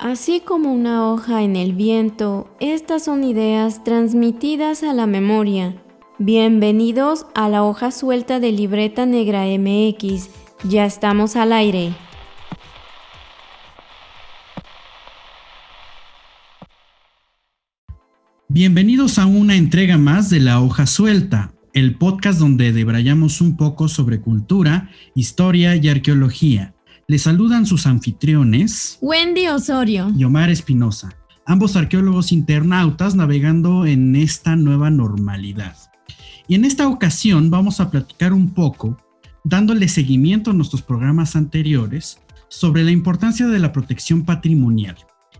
Así como una hoja en el viento, estas son ideas transmitidas a la memoria. Bienvenidos a la hoja suelta de Libreta Negra MX. Ya estamos al aire. Bienvenidos a una entrega más de La Hoja Suelta, el podcast donde debrayamos un poco sobre cultura, historia y arqueología. Les saludan sus anfitriones Wendy Osorio y Omar Espinosa, ambos arqueólogos internautas navegando en esta nueva normalidad. Y en esta ocasión vamos a platicar un poco, dándole seguimiento a nuestros programas anteriores, sobre la importancia de la protección patrimonial.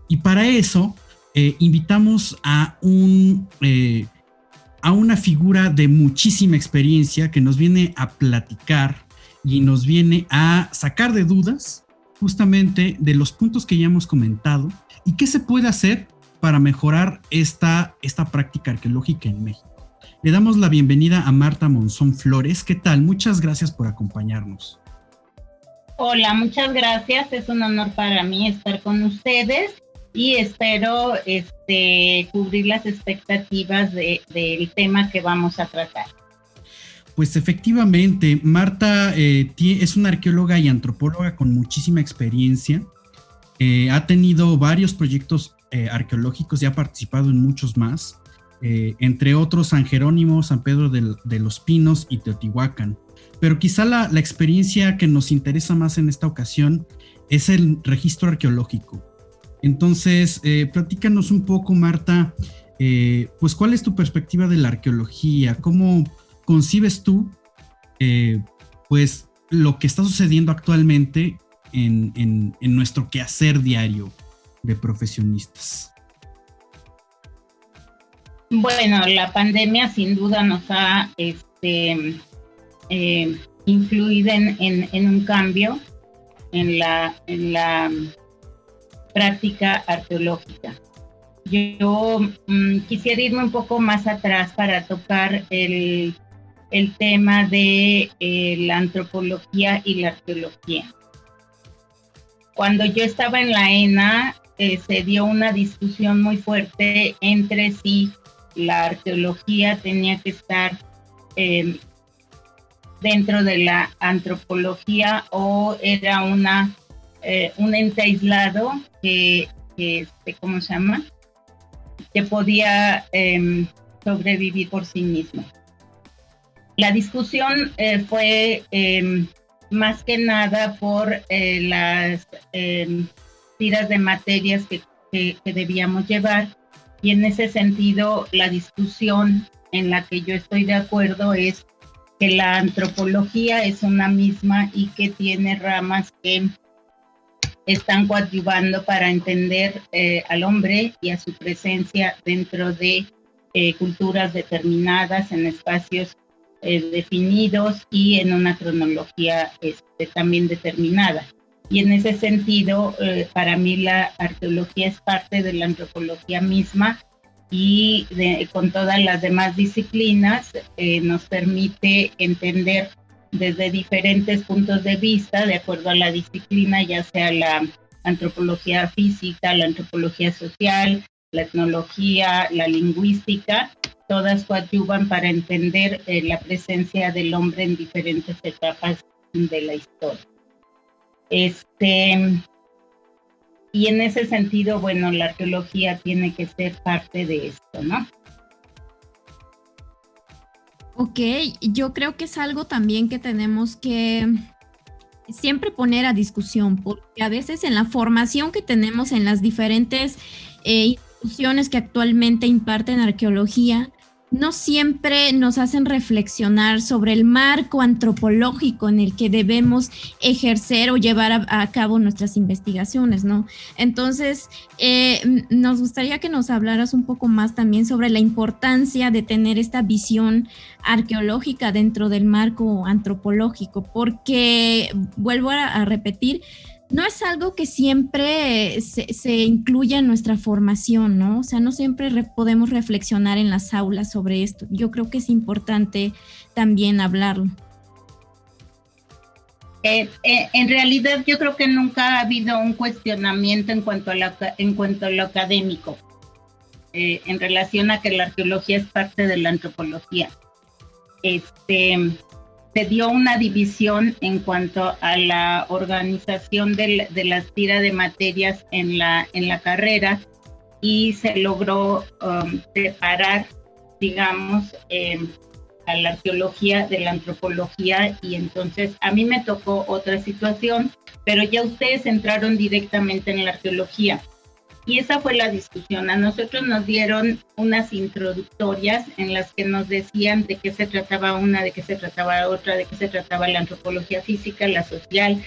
Y para eso invitamos a una figura de muchísima experiencia que nos viene a platicar y nos viene a sacar de dudas justamente de los puntos que ya hemos comentado y qué se puede hacer para mejorar esta práctica arqueológica en México. Le damos la bienvenida a Marta Monzón Flores. ¿Qué tal? Muchas gracias por acompañarnos. Hola, muchas gracias. Es un honor para mí estar con ustedes y espero cubrir las expectativas del tema que vamos a tratar. Pues efectivamente, Marta es una arqueóloga y antropóloga con muchísima experiencia. Ha tenido varios proyectos arqueológicos y ha participado en muchos más, entre otros San Jerónimo, San Pedro de los Pinos y Teotihuacán. Pero quizá la experiencia que nos interesa más en esta ocasión es el registro arqueológico. Entonces, platícanos un poco, Marta, pues ¿cuál es tu perspectiva de la arqueología? ¿Cómo concibes tú pues lo que está sucediendo actualmente en nuestro quehacer diario de profesionistas? Bueno, la pandemia sin duda nos ha influido en un cambio en la práctica arqueológica. Yo quisiera irme un poco más atrás para tocar el tema de la antropología y la arqueología. Cuando yo estaba en la ENA, se dio una discusión muy fuerte entre si la arqueología tenía que estar dentro de la antropología o era un ente aislado que ¿cómo se llama? Que podía sobrevivir por sí mismo. La discusión fue más que nada por las tiras de materias que debíamos llevar, y en ese sentido la discusión en la que yo estoy de acuerdo es que la antropología es una misma y que tiene ramas que están coadyuvando para entender al hombre y a su presencia dentro de culturas determinadas, en espacios definidos y en una cronología también determinada. Y en ese sentido, para mí la arqueología es parte de la antropología misma y con todas las demás disciplinas nos permite entender desde diferentes puntos de vista, de acuerdo a la disciplina, ya sea la antropología física, la antropología social, la etnología, la lingüística, todas coadyuvan para entender la presencia del hombre en diferentes etapas de la historia. Y en ese sentido, bueno, la arqueología tiene que ser parte de esto, ¿no? Ok, yo creo que es algo también que tenemos que siempre poner a discusión, porque a veces en la formación que tenemos en las diferentes instituciones que actualmente imparten arqueología, no siempre nos hacen reflexionar sobre el marco antropológico en el que debemos ejercer o llevar a cabo nuestras investigaciones, ¿no? Entonces, nos gustaría que nos hablaras un poco más también sobre la importancia de tener esta visión arqueológica dentro del marco antropológico, porque, vuelvo a repetir, no es algo que siempre se incluya en nuestra formación, ¿no? O sea, no siempre podemos reflexionar en las aulas sobre esto. Yo creo que es importante también hablarlo. En realidad yo creo que nunca ha habido un cuestionamiento en cuanto a lo académico, en relación a que la arqueología es parte de la antropología. Se dio una división en cuanto a la organización de la tira de materias en la carrera, y se logró separar, digamos, a la arqueología de la antropología. Y entonces a mí me tocó otra situación, pero ya ustedes entraron directamente en la arqueología. Y esa fue la discusión. A nosotros nos dieron unas introductorias en las que nos decían de qué se trataba una, de qué se trataba otra, de qué se trataba la antropología física, la social,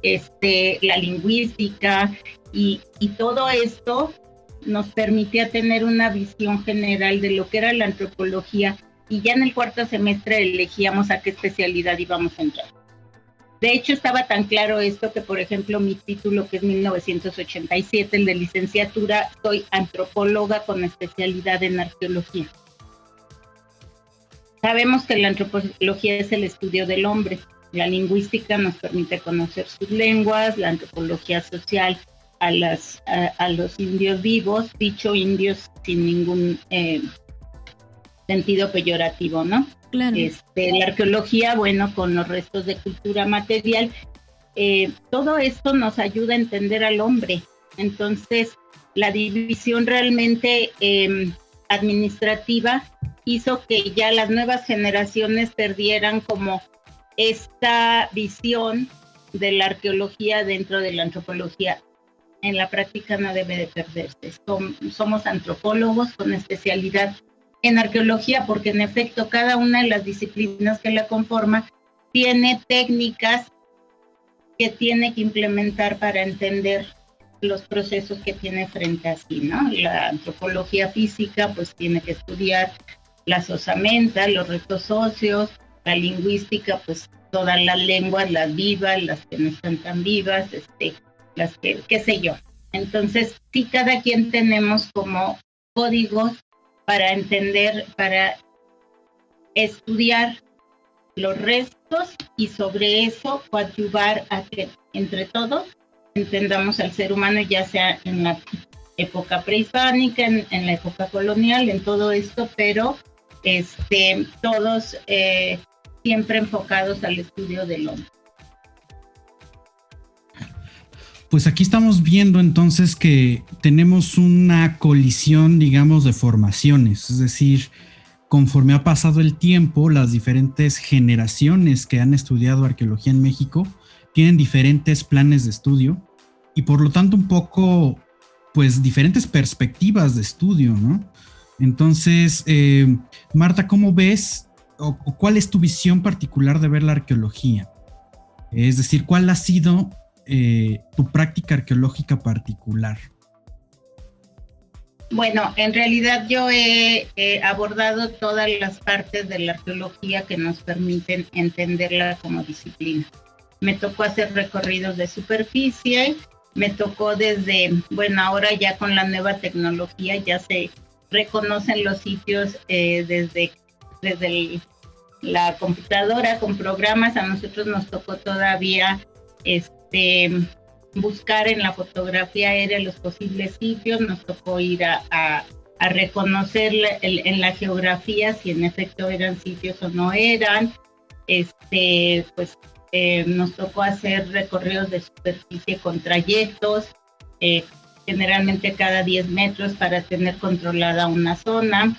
la lingüística, y todo esto nos permitía tener una visión general de lo que era la antropología, y ya en el cuarto semestre elegíamos a qué especialidad íbamos a entrar. De hecho, estaba tan claro esto que, por ejemplo, mi título, que es 1987, el de licenciatura, soy antropóloga con especialidad en arqueología. Sabemos que la antropología es el estudio del hombre, la lingüística nos permite conocer sus lenguas, la antropología social a los indios vivos, dicho indios sin ningún sentido peyorativo, ¿no? Claro. La arqueología, bueno, con los restos de cultura material, todo esto nos ayuda a entender al hombre. Entonces, la división realmente administrativa hizo que ya las nuevas generaciones perdieran como esta visión de la arqueología dentro de la antropología. En la práctica no debe de perderse. Somos antropólogos con especialidad en arqueología, porque en efecto cada una de las disciplinas que la conforma tiene técnicas que tiene que implementar para entender los procesos que tiene frente a sí, ¿no? La antropología física pues tiene que estudiar las osamentas, los restos óseos, la lingüística pues todas las lenguas, las vivas, las que no están tan vivas, las que, qué sé yo. Entonces sí, cada quien tenemos como códigos para entender, para estudiar los restos, y sobre eso coadyuvar a que entre todos entendamos al ser humano, ya sea en la época prehispánica, en la época colonial, en todo esto, pero todos siempre enfocados al estudio del hombre. Pues aquí estamos viendo entonces que tenemos una colisión, digamos, de formaciones, es decir, conforme ha pasado el tiempo, las diferentes generaciones que han estudiado arqueología en México tienen diferentes planes de estudio y por lo tanto un poco, pues, diferentes perspectivas de estudio, ¿no? Entonces, Marta, ¿cómo ves o cuál es tu visión particular de ver la arqueología? Es decir, ¿cuál ha sido tu práctica arqueológica particular? Bueno, en realidad yo he abordado todas las partes de la arqueología que nos permiten entenderla como disciplina. Me tocó hacer recorridos de superficie, me tocó desde, bueno, ahora ya con la nueva tecnología ya se reconocen los sitios desde la computadora con programas. A nosotros nos tocó todavía buscar en la fotografía aérea los posibles sitios, nos tocó ir a reconocer en la geografía si en efecto eran sitios o no eran, nos tocó hacer recorridos de superficie con trayectos, generalmente cada 10 metros para tener controlada una zona,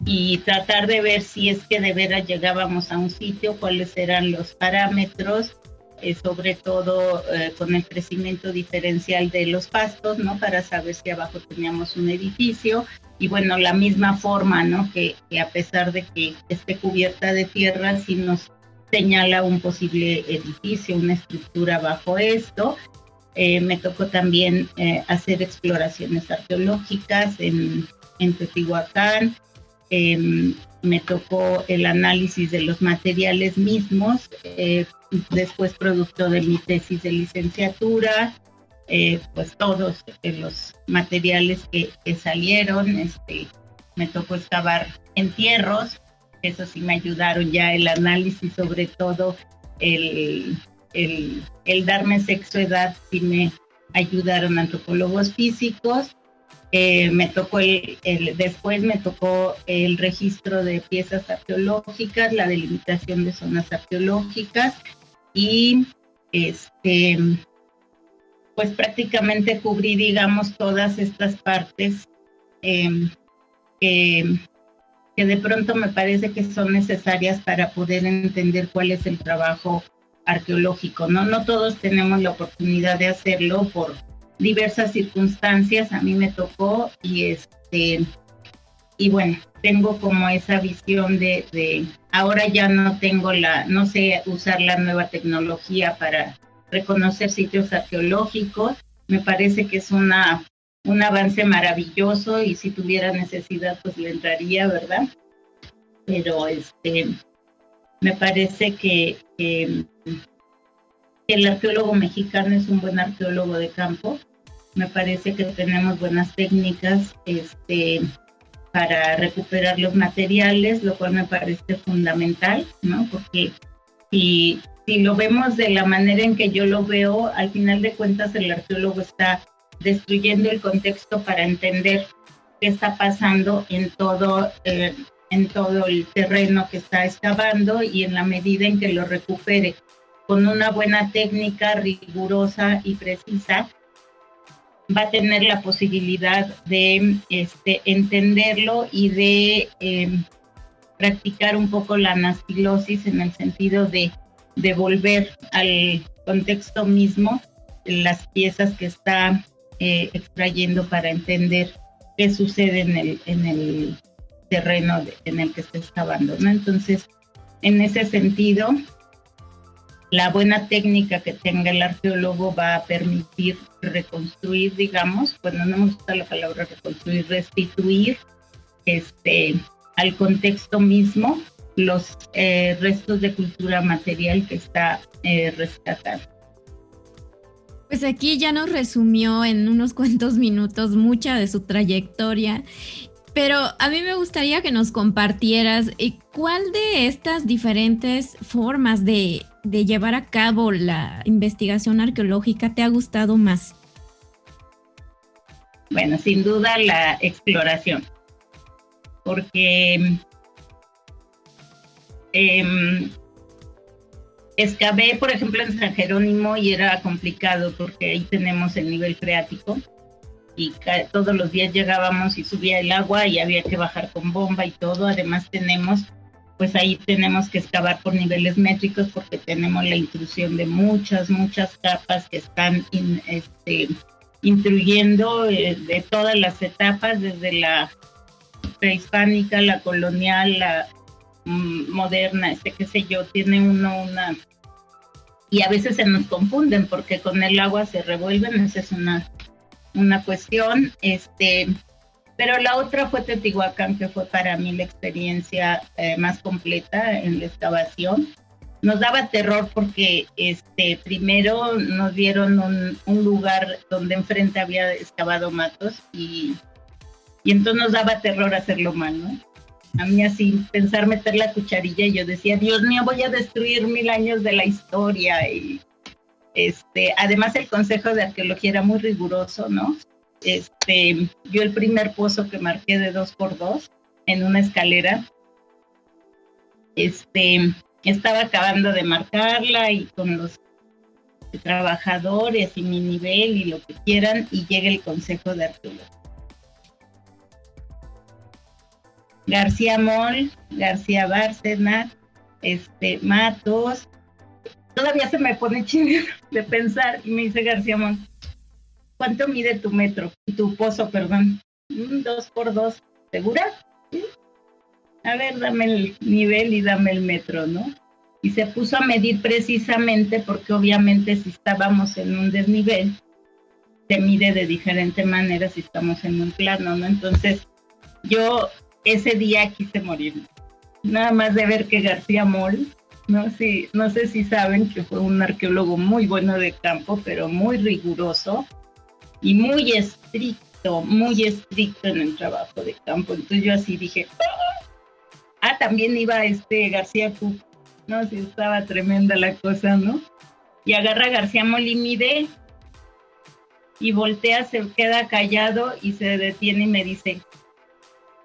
y tratar de ver si es que de veras llegábamos a un sitio, cuáles eran los parámetros, sobre todo con el crecimiento diferencial de los pastos, ¿no? Para saber si abajo teníamos un edificio, y bueno, la misma forma, ¿no? Que a pesar de que esté cubierta de tierra, sí nos señala un posible edificio, una estructura bajo esto. Me tocó también hacer exploraciones arqueológicas en Teotihuacán. Me tocó el análisis de los materiales mismos, después producto de mi tesis de licenciatura, pues todos los materiales que salieron, me tocó excavar entierros, eso sí me ayudaron ya el análisis, sobre todo el darme sexo-edad, sí me ayudaron antropólogos físicos. Me tocó después me tocó el registro de piezas arqueológicas, la delimitación de zonas arqueológicas y pues prácticamente cubrí, digamos, todas estas partes que de pronto me parece que son necesarias para poder entender cuál es el trabajo arqueológico, ¿no? No todos tenemos la oportunidad de hacerlo por diversas circunstancias. A mí me tocó y bueno, tengo como esa visión de ahora ya no sé usar la nueva tecnología para reconocer sitios arqueológicos. Me parece que es un avance maravilloso y si tuviera necesidad pues le entraría, ¿verdad? Pero me parece que el arqueólogo mexicano es un buen arqueólogo de campo. Me parece que tenemos buenas técnicas para recuperar los materiales, lo cual me parece fundamental, ¿no? Porque si lo vemos de la manera en que yo lo veo, al final de cuentas el arqueólogo está destruyendo el contexto para entender qué está pasando en todo el terreno que está excavando, y en la medida en que lo recupere con una buena técnica rigurosa y precisa, va a tener la posibilidad de entenderlo y de practicar un poco la anastilosis, en el sentido de devolver al contexto mismo las piezas que está extrayendo para entender qué sucede en el terreno en el que está excavando, ¿no? Entonces, en ese sentido, la buena técnica que tenga el arqueólogo va a permitir reconstruir, digamos, bueno, no me gusta la palabra reconstruir, restituir al contexto mismo los restos de cultura material que está rescatando. Pues aquí ya nos resumió en unos cuantos minutos mucha de su trayectoria, pero a mí me gustaría que nos compartieras cuál de estas diferentes formas de llevar a cabo la investigación arqueológica te ha gustado más. Bueno, sin duda la exploración, porque excavé, por ejemplo, en San Jerónimo y era complicado porque ahí tenemos el nivel freático y todos los días llegábamos y subía el agua y había que bajar con bomba y todo. Además ahí tenemos que excavar por niveles métricos porque tenemos la intrusión de muchas capas que están intruyendo de todas las etapas, desde la prehispánica, la colonial, la moderna, qué sé yo, tiene una... Y a veces se nos confunden porque con el agua se revuelven, esa es una cuestión, pero la otra fue Teotihuacán, que fue para mí la experiencia más completa en la excavación. Nos daba terror porque primero nos dieron un lugar donde enfrente había excavado matos y entonces nos daba terror hacerlo mal, ¿no? A mí así, pensar meter la cucharilla, y yo decía, Dios mío, voy a destruir 1000 años de la historia. Y además el Consejo de Arqueología era muy riguroso, ¿no? Yo el primer pozo que marqué de 2x2 en una escalera, estaba acabando de marcarla y con los trabajadores y mi nivel y lo que quieran, y llega el Consejo de Arqueología. García Moll, García Bárcena, Matos. Todavía se me pone chino de pensar, y me dice García Moll, ¿cuánto mide tu pozo, perdón? 2x2, ¿segura? ¿Sí? A ver, dame el nivel y dame el metro, ¿no? Y se puso a medir precisamente porque obviamente si estábamos en un desnivel, se mide de diferente manera si estamos en un plano, ¿no? Entonces, yo ese día quise morir, nada más de ver que García Moll, no sé si saben que fue un arqueólogo muy bueno de campo, pero muy riguroso y muy estricto en el trabajo de campo. Entonces yo así dije, ¡ah! También iba García Cook, no, sí estaba tremenda la cosa, ¿no? Y agarra a García Molimide y voltea, se queda callado y se detiene y me dice,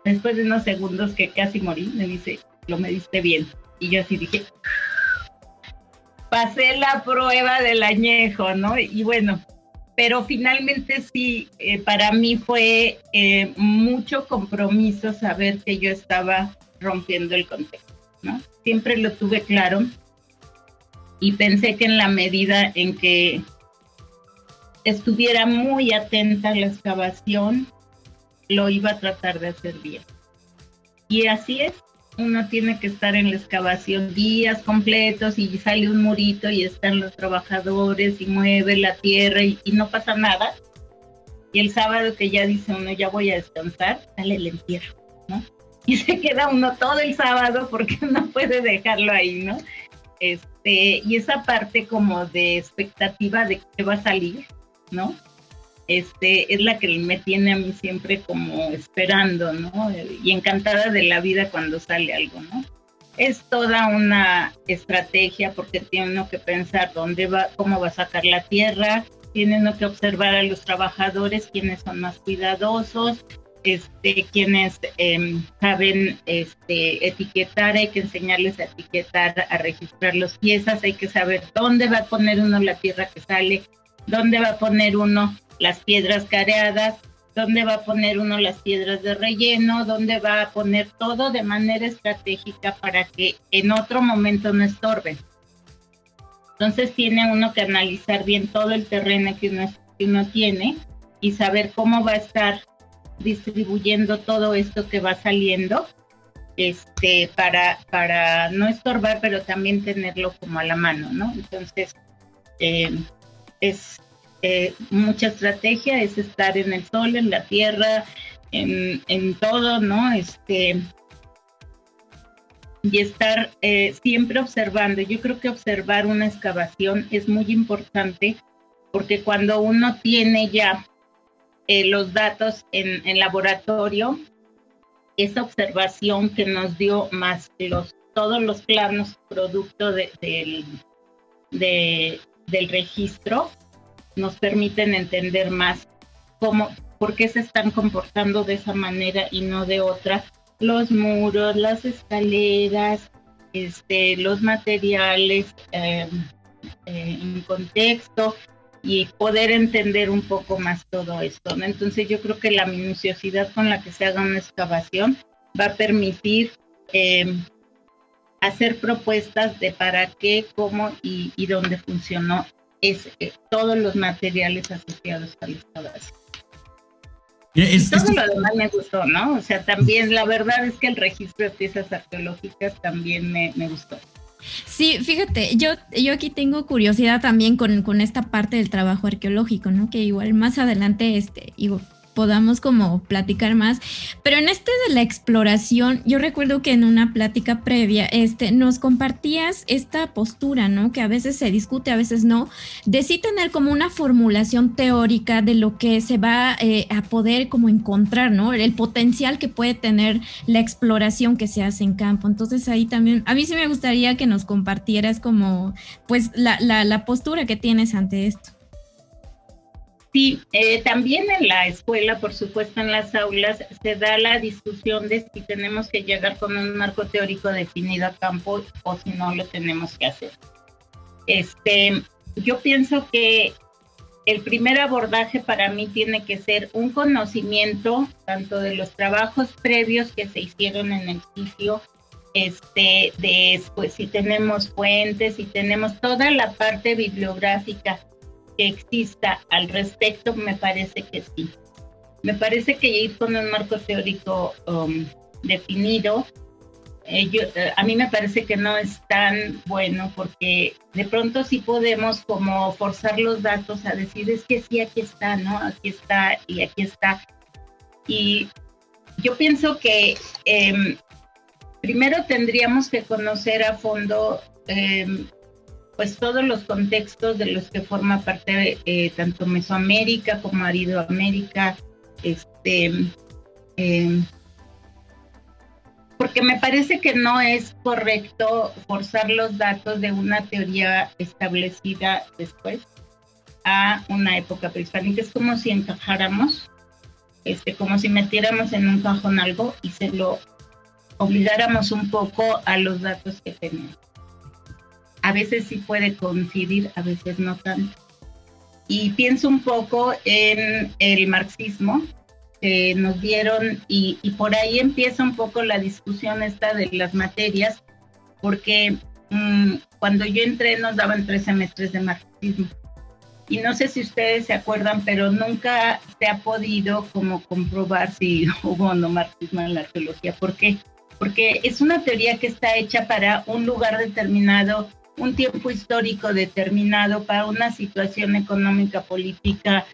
después de unos segundos que casi morí, me dice, lo mediste bien. Y yo así dije, pasé la prueba del añejo, ¿no? Y bueno, pero finalmente sí, para mí fue mucho compromiso saber que yo estaba rompiendo el contexto, ¿no? Siempre lo tuve claro y pensé que en la medida en que estuviera muy atenta a la excavación, lo iba a tratar de hacer bien. Y así es, uno tiene que estar en la excavación días completos y sale un murito y están los trabajadores y mueve la tierra y no pasa nada. Y el sábado que ya dice uno, ya voy a descansar, sale el entierro, ¿no? Y se queda uno todo el sábado porque no puede dejarlo ahí, ¿no? Y esa parte como de expectativa de qué va a salir, ¿no? Es la que me tiene a mí siempre como esperando, ¿no? Y encantada de la vida cuando sale algo, ¿no? Es toda una estrategia porque tiene uno que pensar dónde va, cómo va a sacar la tierra, tiene uno que observar a los trabajadores, quiénes son más cuidadosos, quienes saben etiquetar, hay que enseñarles a etiquetar, a registrar las piezas, hay que saber dónde va a poner uno la tierra que sale, dónde va a poner uno las piedras careadas, dónde va a poner uno las piedras de relleno, dónde va a poner todo de manera estratégica para que en otro momento no estorben. Entonces tiene uno que analizar bien todo el terreno que uno tiene y saber cómo va a estar distribuyendo todo esto que va saliendo, para no estorbar, pero también tenerlo como a la mano, ¿no? Entonces, es mucha estrategia, es estar en el sol, en la tierra, en todo, ¿no? Y estar siempre observando. Yo creo que observar una excavación es muy importante porque cuando uno tiene ya los datos en laboratorio, esa observación que nos dio más todos los planos producto del registro, nos permiten entender más por qué se están comportando de esa manera y no de otra. Los muros, las escaleras, los materiales en contexto y poder entender un poco más todo esto, ¿no? Entonces yo creo que la minuciosidad con la que se haga una excavación va a permitir hacer propuestas de para qué, cómo y dónde funcionó todos los materiales asociados a la excavación. Todo lo demás me gustó, ¿no? O sea, también la verdad es que el registro de piezas arqueológicas también me gustó. Sí, fíjate, yo aquí tengo curiosidad también con esta parte del trabajo arqueológico, ¿no? Que igual más adelante, podamos como platicar más, pero en de la exploración, yo recuerdo que en una plática previa, nos compartías esta postura, ¿no? Que a veces se discute, a veces no, de sí tener como una formulación teórica de lo que se va a poder como encontrar, ¿no? El potencial que puede tener la exploración que se hace en campo. Entonces ahí también, a mí sí me gustaría que nos compartieras como, pues, la postura que tienes ante esto. Sí, también en la escuela, por supuesto, en las aulas, se da la discusión de si tenemos que llegar con un marco teórico definido a campo o si no lo tenemos que hacer. Yo pienso que el primer abordaje para mí tiene que ser un conocimiento tanto de los trabajos previos que se hicieron en el sitio, pues, si tenemos fuentes, si tenemos toda la parte bibliográfica que exista al respecto, me parece que sí. Me parece que ir con un marco teórico definido, a mí me parece que no es tan bueno porque de pronto sí podemos como forzar los datos a decir es que sí, aquí está, ¿no? Aquí está y aquí está. Y yo pienso que primero tendríamos que conocer a fondo pues todos los contextos de los que forma parte tanto Mesoamérica como Aridoamérica, porque me parece que no es correcto forzar los datos de una teoría establecida después a una época prehispánica. Es como si encajáramos, como si metiéramos en un cajón algo y se lo obligáramos un poco a los datos que tenemos. A veces sí puede coincidir, a veces no tanto. Y pienso un poco en el marxismo que nos dieron, y por ahí empieza un poco la discusión esta de las materias, porque cuando yo entré nos daban 3 semestres de marxismo. Y no sé si ustedes se acuerdan, pero nunca se ha podido como comprobar si hubo o no marxismo en la arqueología. ¿Por qué? Porque es una teoría que está hecha para un lugar determinado, un tiempo histórico determinado, para una situación económica, política,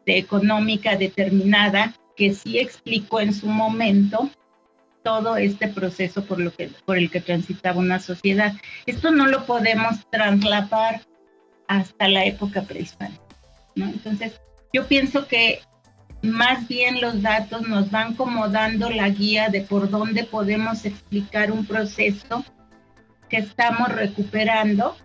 económica determinada, que sí explicó en su momento todo este proceso por el que transitaba una sociedad. Esto no lo podemos traslapar hasta la época prehispánica, ¿no? Entonces, yo pienso que más bien los datos nos van como dando la guía de por dónde podemos explicar un proceso que estamos recuperando,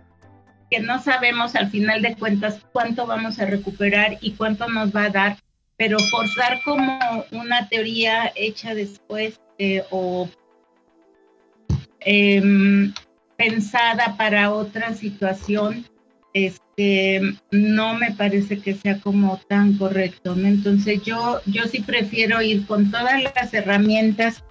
que no sabemos al final de cuentas cuánto vamos a recuperar y cuánto nos va a dar, pero forzar como una teoría hecha después o pensada para otra situación, no me parece que sea como tan correcto, ¿no? Entonces yo sí prefiero ir con todas las herramientas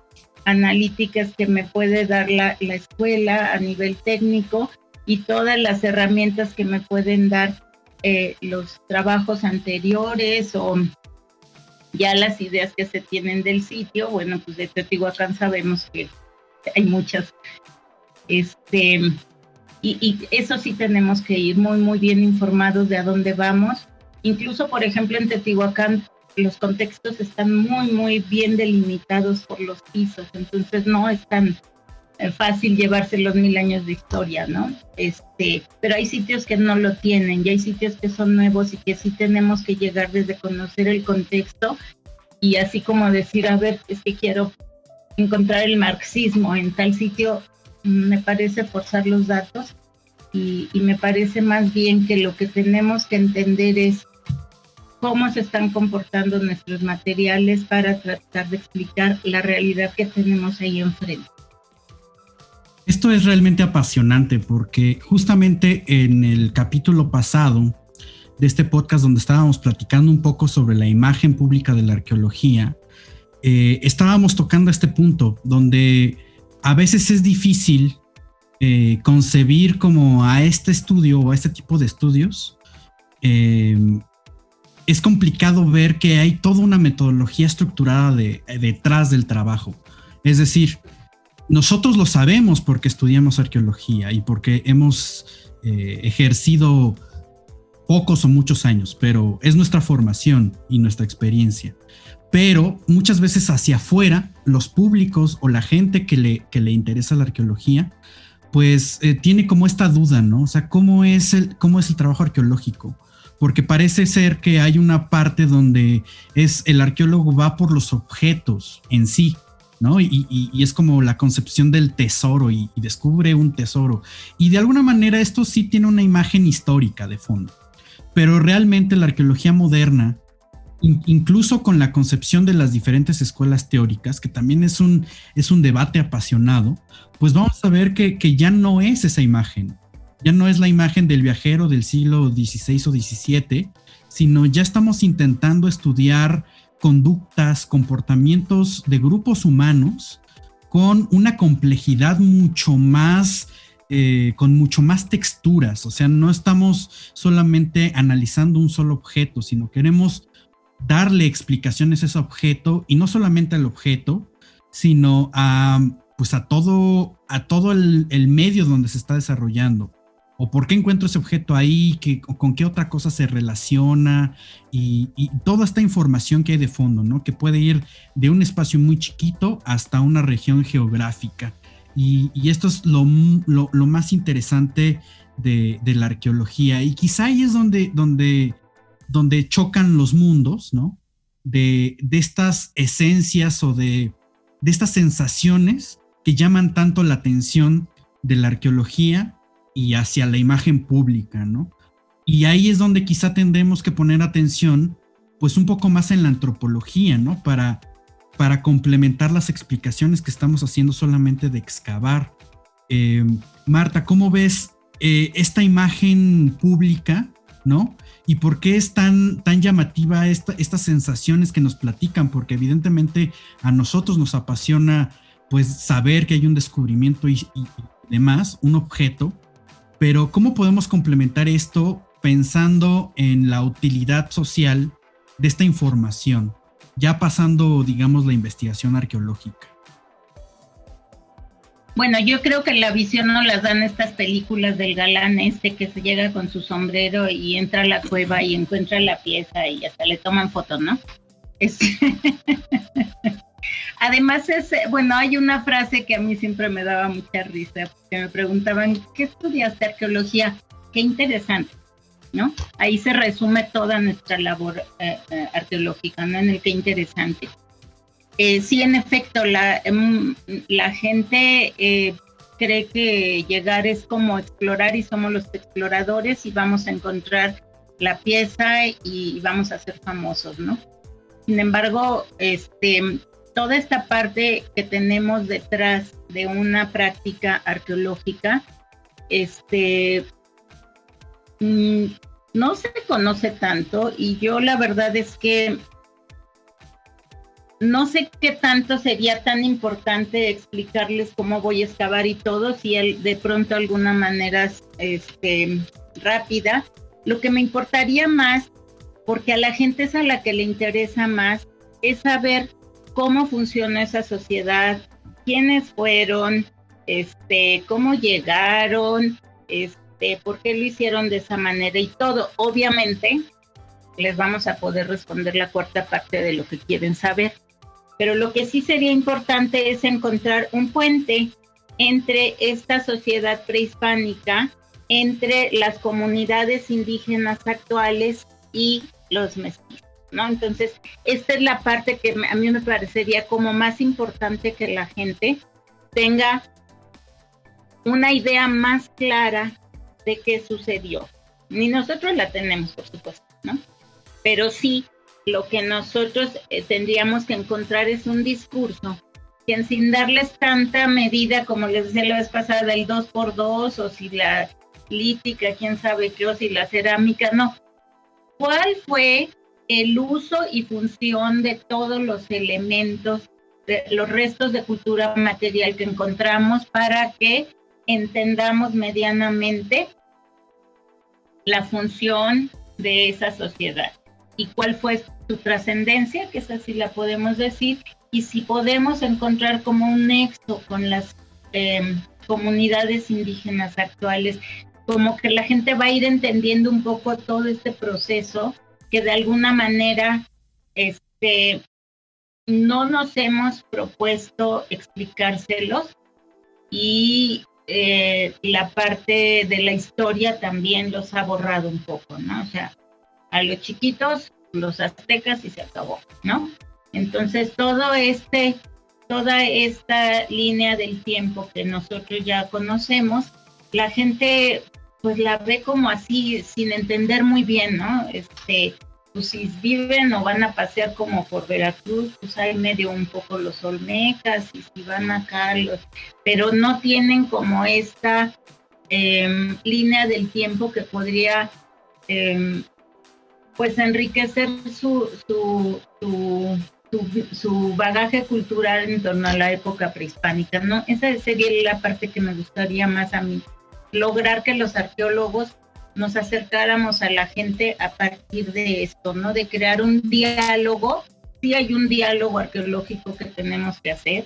analíticas que me puede dar la escuela a nivel técnico y todas las herramientas que me pueden dar los trabajos anteriores o ya las ideas que se tienen del sitio. Bueno, pues de Teotihuacán sabemos que hay muchas, y eso sí tenemos que ir muy, muy bien informados de a dónde vamos. Incluso, por ejemplo, en Teotihuacán los contextos están muy, muy bien delimitados por los pisos, entonces no es tan fácil llevarse los 1000 años de historia, ¿no? Pero hay sitios que no lo tienen, y hay sitios que son nuevos y que sí tenemos que llegar desde conocer el contexto y así como decir, a ver, es que quiero encontrar el marxismo en tal sitio. Me parece forzar los datos y me parece más bien que lo que tenemos que entender es cómo se están comportando nuestros materiales para tratar de explicar la realidad que tenemos ahí enfrente. Esto es realmente apasionante porque justamente en el capítulo pasado de este podcast donde estábamos platicando un poco sobre la imagen pública de la arqueología, estábamos tocando este punto donde a veces es difícil concebir como a este estudio o a este tipo de estudios. Es complicado ver que hay toda una metodología estructurada detrás del trabajo. Es decir, nosotros lo sabemos porque estudiamos arqueología y porque hemos ejercido pocos o muchos años, pero es nuestra formación y nuestra experiencia. Pero muchas veces hacia afuera, los públicos o la gente que le interesa la arqueología, pues tiene como esta duda, ¿no? O sea, ¿cómo es el trabajo arqueológico? Porque parece ser que hay una parte donde el arqueólogo va por los objetos en sí, ¿no? Y es como la concepción del tesoro y descubre un tesoro. Y de alguna manera esto sí tiene una imagen histórica de fondo. Pero realmente la arqueología moderna, incluso con la concepción de las diferentes escuelas teóricas, que también es un debate apasionado, pues vamos a ver que ya no es esa imagen. Ya no es la imagen del viajero del siglo XVI o XVII, sino ya estamos intentando estudiar conductas, comportamientos de grupos humanos con una complejidad mucho más, con mucho más texturas. O sea, no estamos solamente analizando un solo objeto, sino queremos darle explicaciones a ese objeto, y no solamente al objeto, sino a todo el medio donde se está desarrollando. O por qué encuentro ese objeto ahí, con qué otra cosa se relaciona, y toda esta información que hay de fondo, ¿no? Que puede ir de un espacio muy chiquito hasta una región geográfica. Y esto es lo más interesante de la arqueología. Y quizá ahí es donde chocan los mundos, ¿no? De estas esencias o de de estas sensaciones que llaman tanto la atención de la arqueología y hacia la imagen pública, ¿no? Y ahí es donde quizá tendremos que poner atención, pues un poco más en la antropología, ¿no? Para complementar las explicaciones que estamos haciendo solamente de excavar. Marta, ¿cómo ves esta imagen pública, ¿no? ¿Y por qué es tan llamativa estas sensaciones que nos platican? Porque evidentemente a nosotros nos apasiona pues saber que hay un descubrimiento y demás, un objeto, pero ¿cómo podemos complementar esto pensando en la utilidad social de esta información, ya pasando, digamos, la investigación arqueológica? Bueno, yo creo que la visión nos las dan estas películas del galán que se llega con su sombrero y entra a la cueva y encuentra la pieza y hasta le toman fotos, ¿no? Además bueno, hay una frase que a mí siempre me daba mucha risa, porque me preguntaban, ¿qué estudiaste arqueología? Qué interesante, ¿no? Ahí se resume toda nuestra labor arqueológica, ¿no? En el qué interesante. Sí, en efecto, la gente cree que llegar es como explorar y somos los exploradores y vamos a encontrar la pieza y vamos a ser famosos, ¿no? Sin embargo, toda esta parte que tenemos detrás de una práctica arqueológica, no se conoce tanto, y yo la verdad es que no sé qué tanto sería tan importante explicarles cómo voy a excavar y todo, si de pronto alguna manera rápida. Lo que me importaría más, porque a la gente es a la que le interesa más, es saber cómo funciona esa sociedad, quiénes fueron, cómo llegaron, por qué lo hicieron de esa manera y todo. Obviamente les vamos a poder responder la cuarta parte de lo que quieren saber. Pero lo que sí sería importante es encontrar un puente entre esta sociedad prehispánica, entre las comunidades indígenas actuales y los mestizos, ¿no? Entonces, esta es la parte que a mí me parecería como más importante, que la gente tenga una idea más clara de qué sucedió. Ni nosotros la tenemos, por supuesto, ¿no? Pero sí, lo que nosotros tendríamos que encontrar es un discurso que, sin darles tanta medida, como les decía la vez pasada, del 2x2, o si la lítica, quién sabe qué, o si la cerámica, no. ¿Cuál fue el uso y función de todos los elementos, de los restos de cultura material que encontramos, para que entendamos medianamente la función de esa sociedad? ¿Y cuál fue su trascendencia? Que esa sí la podemos decir. Y si podemos encontrar como un nexo con las comunidades indígenas actuales, como que la gente va a ir entendiendo un poco todo este proceso que de alguna manera no nos hemos propuesto explicárselos, y la parte de la historia también los ha borrado un poco, ¿no? O sea, a los chiquitos, los aztecas, y se acabó, ¿no? Entonces, toda esta línea del tiempo que nosotros ya conocemos, la gente pues la ve como así, sin entender muy bien, ¿no? Pues si viven o van a pasear como por Veracruz, pues hay medio un poco los olmecas, y si van acá, pero no tienen como esta línea del tiempo que podría pues enriquecer su bagaje cultural en torno a la época prehispánica, ¿no? Esa sería la parte que me gustaría más a mí, lograr que los arqueólogos nos acercáramos a la gente a partir de esto, ¿no? De crear un diálogo. Sí hay un diálogo arqueológico que tenemos que hacer,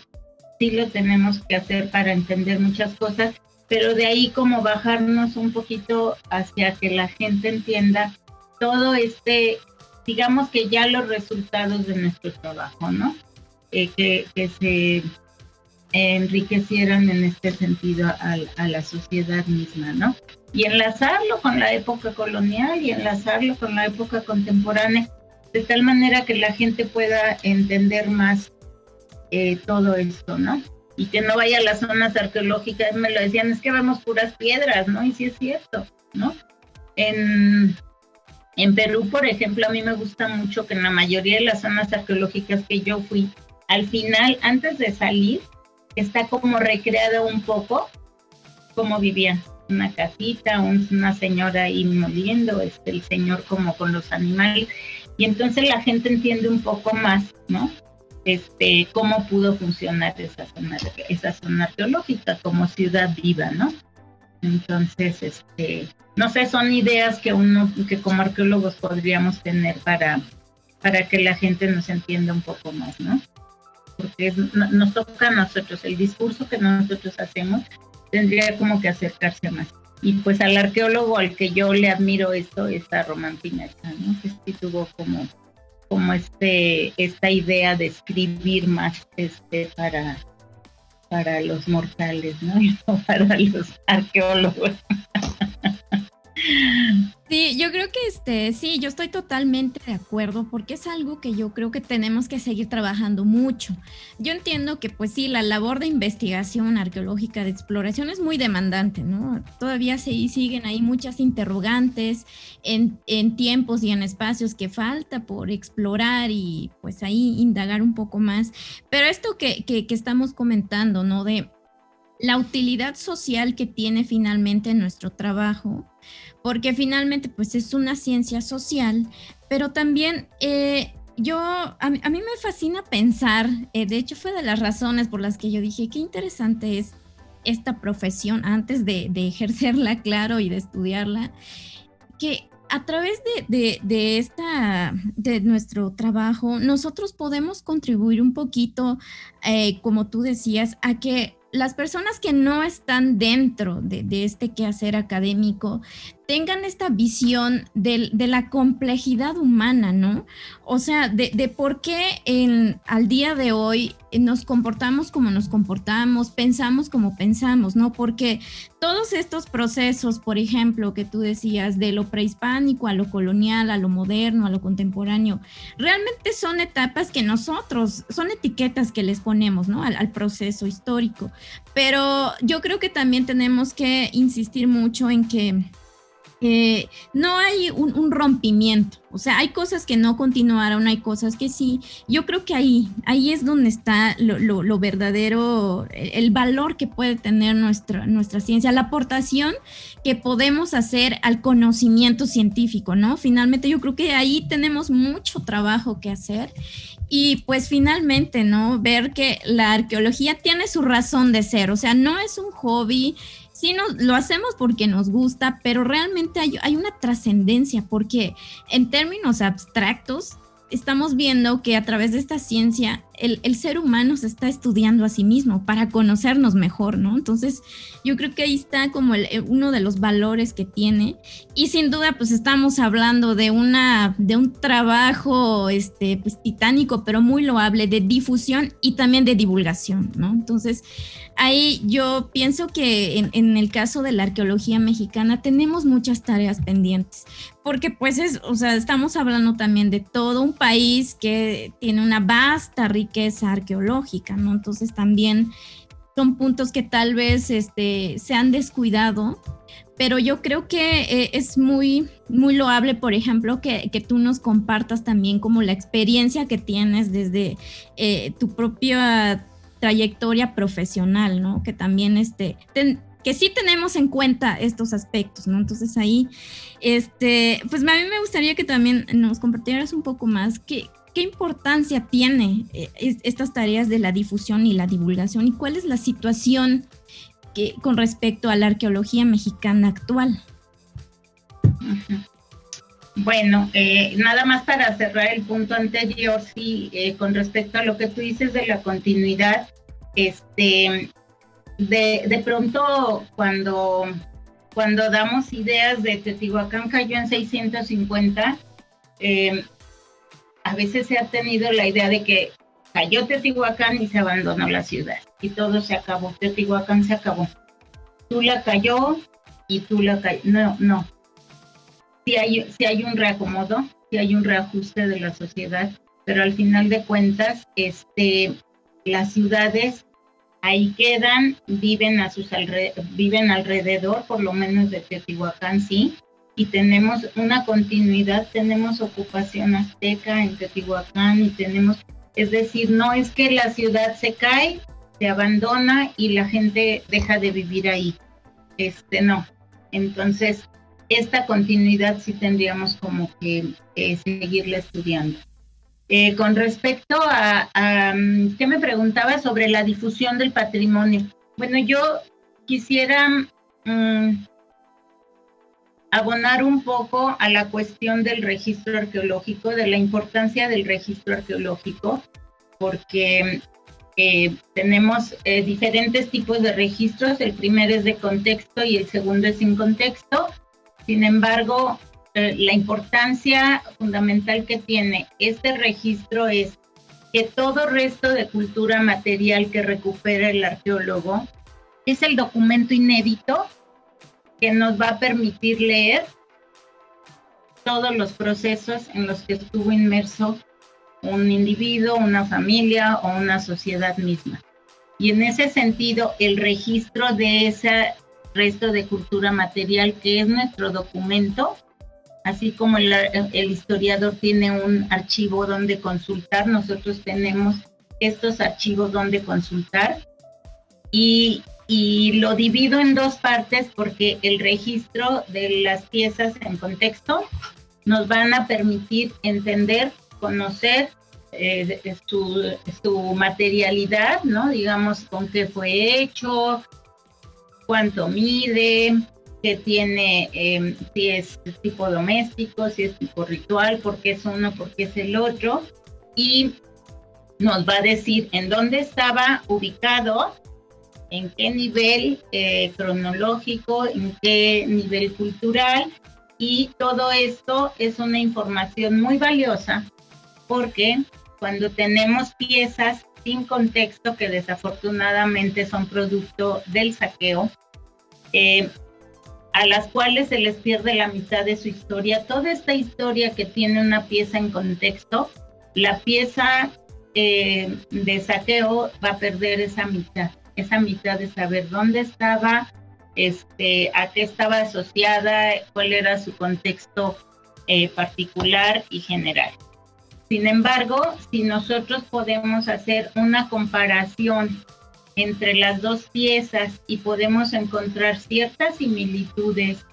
sí lo tenemos que hacer para entender muchas cosas, pero de ahí como bajarnos un poquito hacia que la gente entienda todo digamos que ya los resultados de nuestro trabajo, ¿no? Que se enriquecieran en este sentido a la sociedad misma, ¿no? Y enlazarlo con la época colonial y enlazarlo con la época contemporánea, de tal manera que la gente pueda entender más todo esto, ¿no? Y que no vaya a las zonas arqueológicas, me lo decían, es que vemos puras piedras, ¿no? Y sí es cierto, ¿no? En Perú, por ejemplo, a mí me gusta mucho que en la mayoría de las zonas arqueológicas que yo fui, al final, antes de salir, está como recreado un poco cómo vivían. Una casita, una señora ahí moliendo, el señor como con los animales, y entonces la gente entiende un poco más, ¿no? Cómo pudo funcionar esa zona arqueológica como ciudad viva, ¿no? Entonces, no sé, son ideas que como arqueólogos podríamos tener para que la gente nos entienda un poco más, ¿no? Porque nos toca a nosotros, el discurso que nosotros hacemos tendría como que acercarse más. Y pues al arqueólogo al que yo le admiro esto es a Román Pineda, ¿no? Que sí tuvo como esta idea de escribir más para los mortales, ¿no? Y no para los arqueólogos. Sí, yo creo que sí, yo estoy totalmente de acuerdo porque es algo que yo creo que tenemos que seguir trabajando mucho. Yo entiendo que pues sí, la labor de investigación arqueológica, de exploración es muy demandante, ¿no? Todavía siguen ahí muchas interrogantes en tiempos y en espacios que falta por explorar y pues ahí indagar un poco más. Pero esto que estamos comentando, ¿no? De la utilidad social que tiene finalmente nuestro trabajo, porque finalmente pues es una ciencia social, pero también a mí me fascina pensar, de hecho fue de las razones por las que yo dije qué interesante es esta profesión antes de ejercerla, claro, y de estudiarla, que a través de nuestro trabajo nosotros podemos contribuir un poquito, como tú decías, a que las personas que no están dentro de este quehacer académico tengan esta visión de la complejidad humana, ¿no? O sea, de por qué al día de hoy nos comportamos como nos comportamos, pensamos como pensamos, ¿no? Porque todos estos procesos, por ejemplo, que tú decías, de lo prehispánico a lo colonial, a lo moderno, a lo contemporáneo, realmente son etapas que son etiquetas que les ponemos, ¿no? Al proceso histórico. Pero yo creo que también tenemos que insistir mucho en que no hay un rompimiento, o sea, hay cosas que no continuaron, hay cosas que sí. Yo creo que ahí es donde está lo verdadero, el valor que puede tener nuestra ciencia, la aportación que podemos hacer al conocimiento científico, ¿no? Finalmente yo creo que ahí tenemos mucho trabajo que hacer. Y pues finalmente, ¿no? Ver que la arqueología tiene su razón de ser, o sea, no es un hobby. Sí, lo hacemos porque nos gusta, pero realmente hay una trascendencia, porque en términos abstractos estamos viendo que a través de esta ciencia el ser humano se está estudiando a sí mismo para conocernos mejor, ¿no? Entonces yo creo que ahí está como uno de los valores que tiene, y sin duda pues estamos hablando de un trabajo pues titánico, pero muy loable, de difusión y también de divulgación, ¿no? Entonces ahí yo pienso que en el caso de la arqueología mexicana tenemos muchas tareas pendientes, porque pues estamos hablando también de todo un país que tiene una vasta riqueza arqueológica, ¿no? Entonces también son puntos que tal vez se han descuidado, pero yo creo que es muy, muy loable, por ejemplo, que tú nos compartas también como la experiencia que tienes desde tu propia trayectoria profesional, ¿no? Que también que sí tenemos en cuenta estos aspectos, ¿no? Entonces ahí, pues a mí me gustaría que también nos compartieras un poco más qué importancia tiene estas tareas de la difusión y la divulgación, y cuál es la situación con respecto a la arqueología mexicana actual. Bueno, nada más para cerrar el punto anterior, sí, con respecto a lo que tú dices de la continuidad, de pronto cuando damos ideas de Teotihuacán cayó en 650, a veces se ha tenido la idea de que cayó Teotihuacán y se abandonó la ciudad y todo se acabó, Teotihuacán se acabó. Tula cayó y Tula cayó. No. Sí hay un reacomodo, sí hay un reajuste de la sociedad, pero al final de cuentas, las ciudades ahí quedan, viven alrededor, por lo menos de Teotihuacán, sí, y tenemos una continuidad, tenemos ocupación azteca en Teotihuacán y es decir, no es que la ciudad se cae, se abandona y la gente deja de vivir ahí, no. Entonces, esta continuidad sí tendríamos como que seguirla estudiando. Con respecto a ¿qué me preguntaba sobre la difusión del patrimonio? Bueno, yo quisiera abonar un poco a la cuestión del registro arqueológico, de la importancia del registro arqueológico, porque tenemos diferentes tipos de registros. El primero es de contexto y el segundo es sin contexto. Sin embargo, la importancia fundamental que tiene este registro es que todo resto de cultura material que recupera el arqueólogo es el documento inédito que nos va a permitir leer todos los procesos en los que estuvo inmerso un individuo, una familia o una sociedad misma. Y en ese sentido, el registro de ese resto de cultura material, que es nuestro documento, así como el historiador tiene un archivo donde consultar, nosotros tenemos estos archivos donde consultar, y lo divido en dos partes porque el registro de las piezas en contexto nos van a permitir entender, conocer su materialidad, ¿no? Digamos, con qué fue hecho, cuánto mide, qué tiene, si es tipo doméstico, si es tipo ritual, por qué es uno, por qué es el otro, y nos va a decir en dónde estaba ubicado, en qué nivel cronológico, en qué nivel cultural, y todo esto es una información muy valiosa porque cuando tenemos piezas sin contexto, que desafortunadamente son producto del saqueo, a las cuales se les pierde la mitad de su historia, toda esta historia que tiene una pieza en contexto, la pieza de saqueo va a perder esa mitad de saber dónde estaba, a qué estaba asociada, cuál era su contexto particular y general. Sin embargo, si nosotros podemos hacer una comparación entre las dos piezas y podemos encontrar ciertas similitudes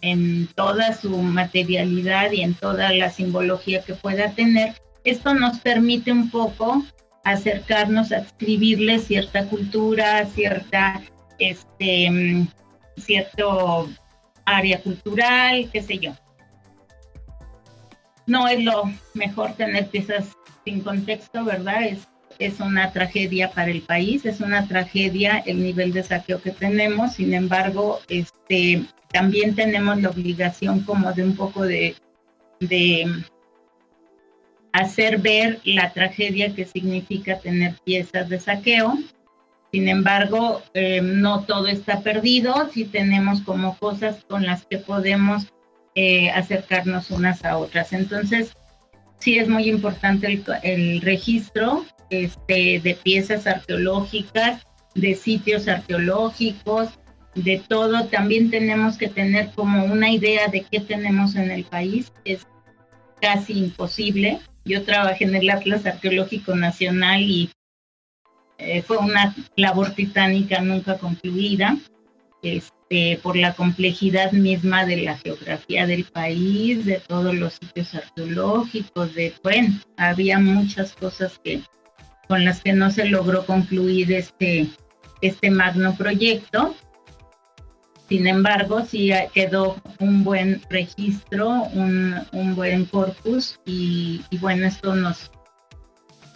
en toda su materialidad y en toda la simbología que pueda tener, esto nos permite un poco acercarnos a adscribirle cierta cultura, cierto área cultural, qué sé yo. No es lo mejor tener piezas sin contexto, ¿verdad? Es una tragedia para el país, es una tragedia el nivel de saqueo que tenemos. Sin embargo, también tenemos la obligación como de un poco de hacer ver la tragedia que significa tener piezas de saqueo. Sin embargo, no todo está perdido, sí tenemos como cosas con las que podemos acercarnos unas a otras. Entonces, sí es muy importante el registro de piezas arqueológicas, de sitios arqueológicos, de todo. También tenemos que tener como una idea de qué tenemos en el país. Es casi imposible. Yo trabajé en el Atlas Arqueológico Nacional y fue una labor titánica nunca concluida, por la complejidad misma de la geografía del país, de todos los sitios arqueológicos, había muchas cosas con las que no se logró concluir este magno proyecto. Sin embargo, sí quedó un buen registro, un buen corpus y bueno, esto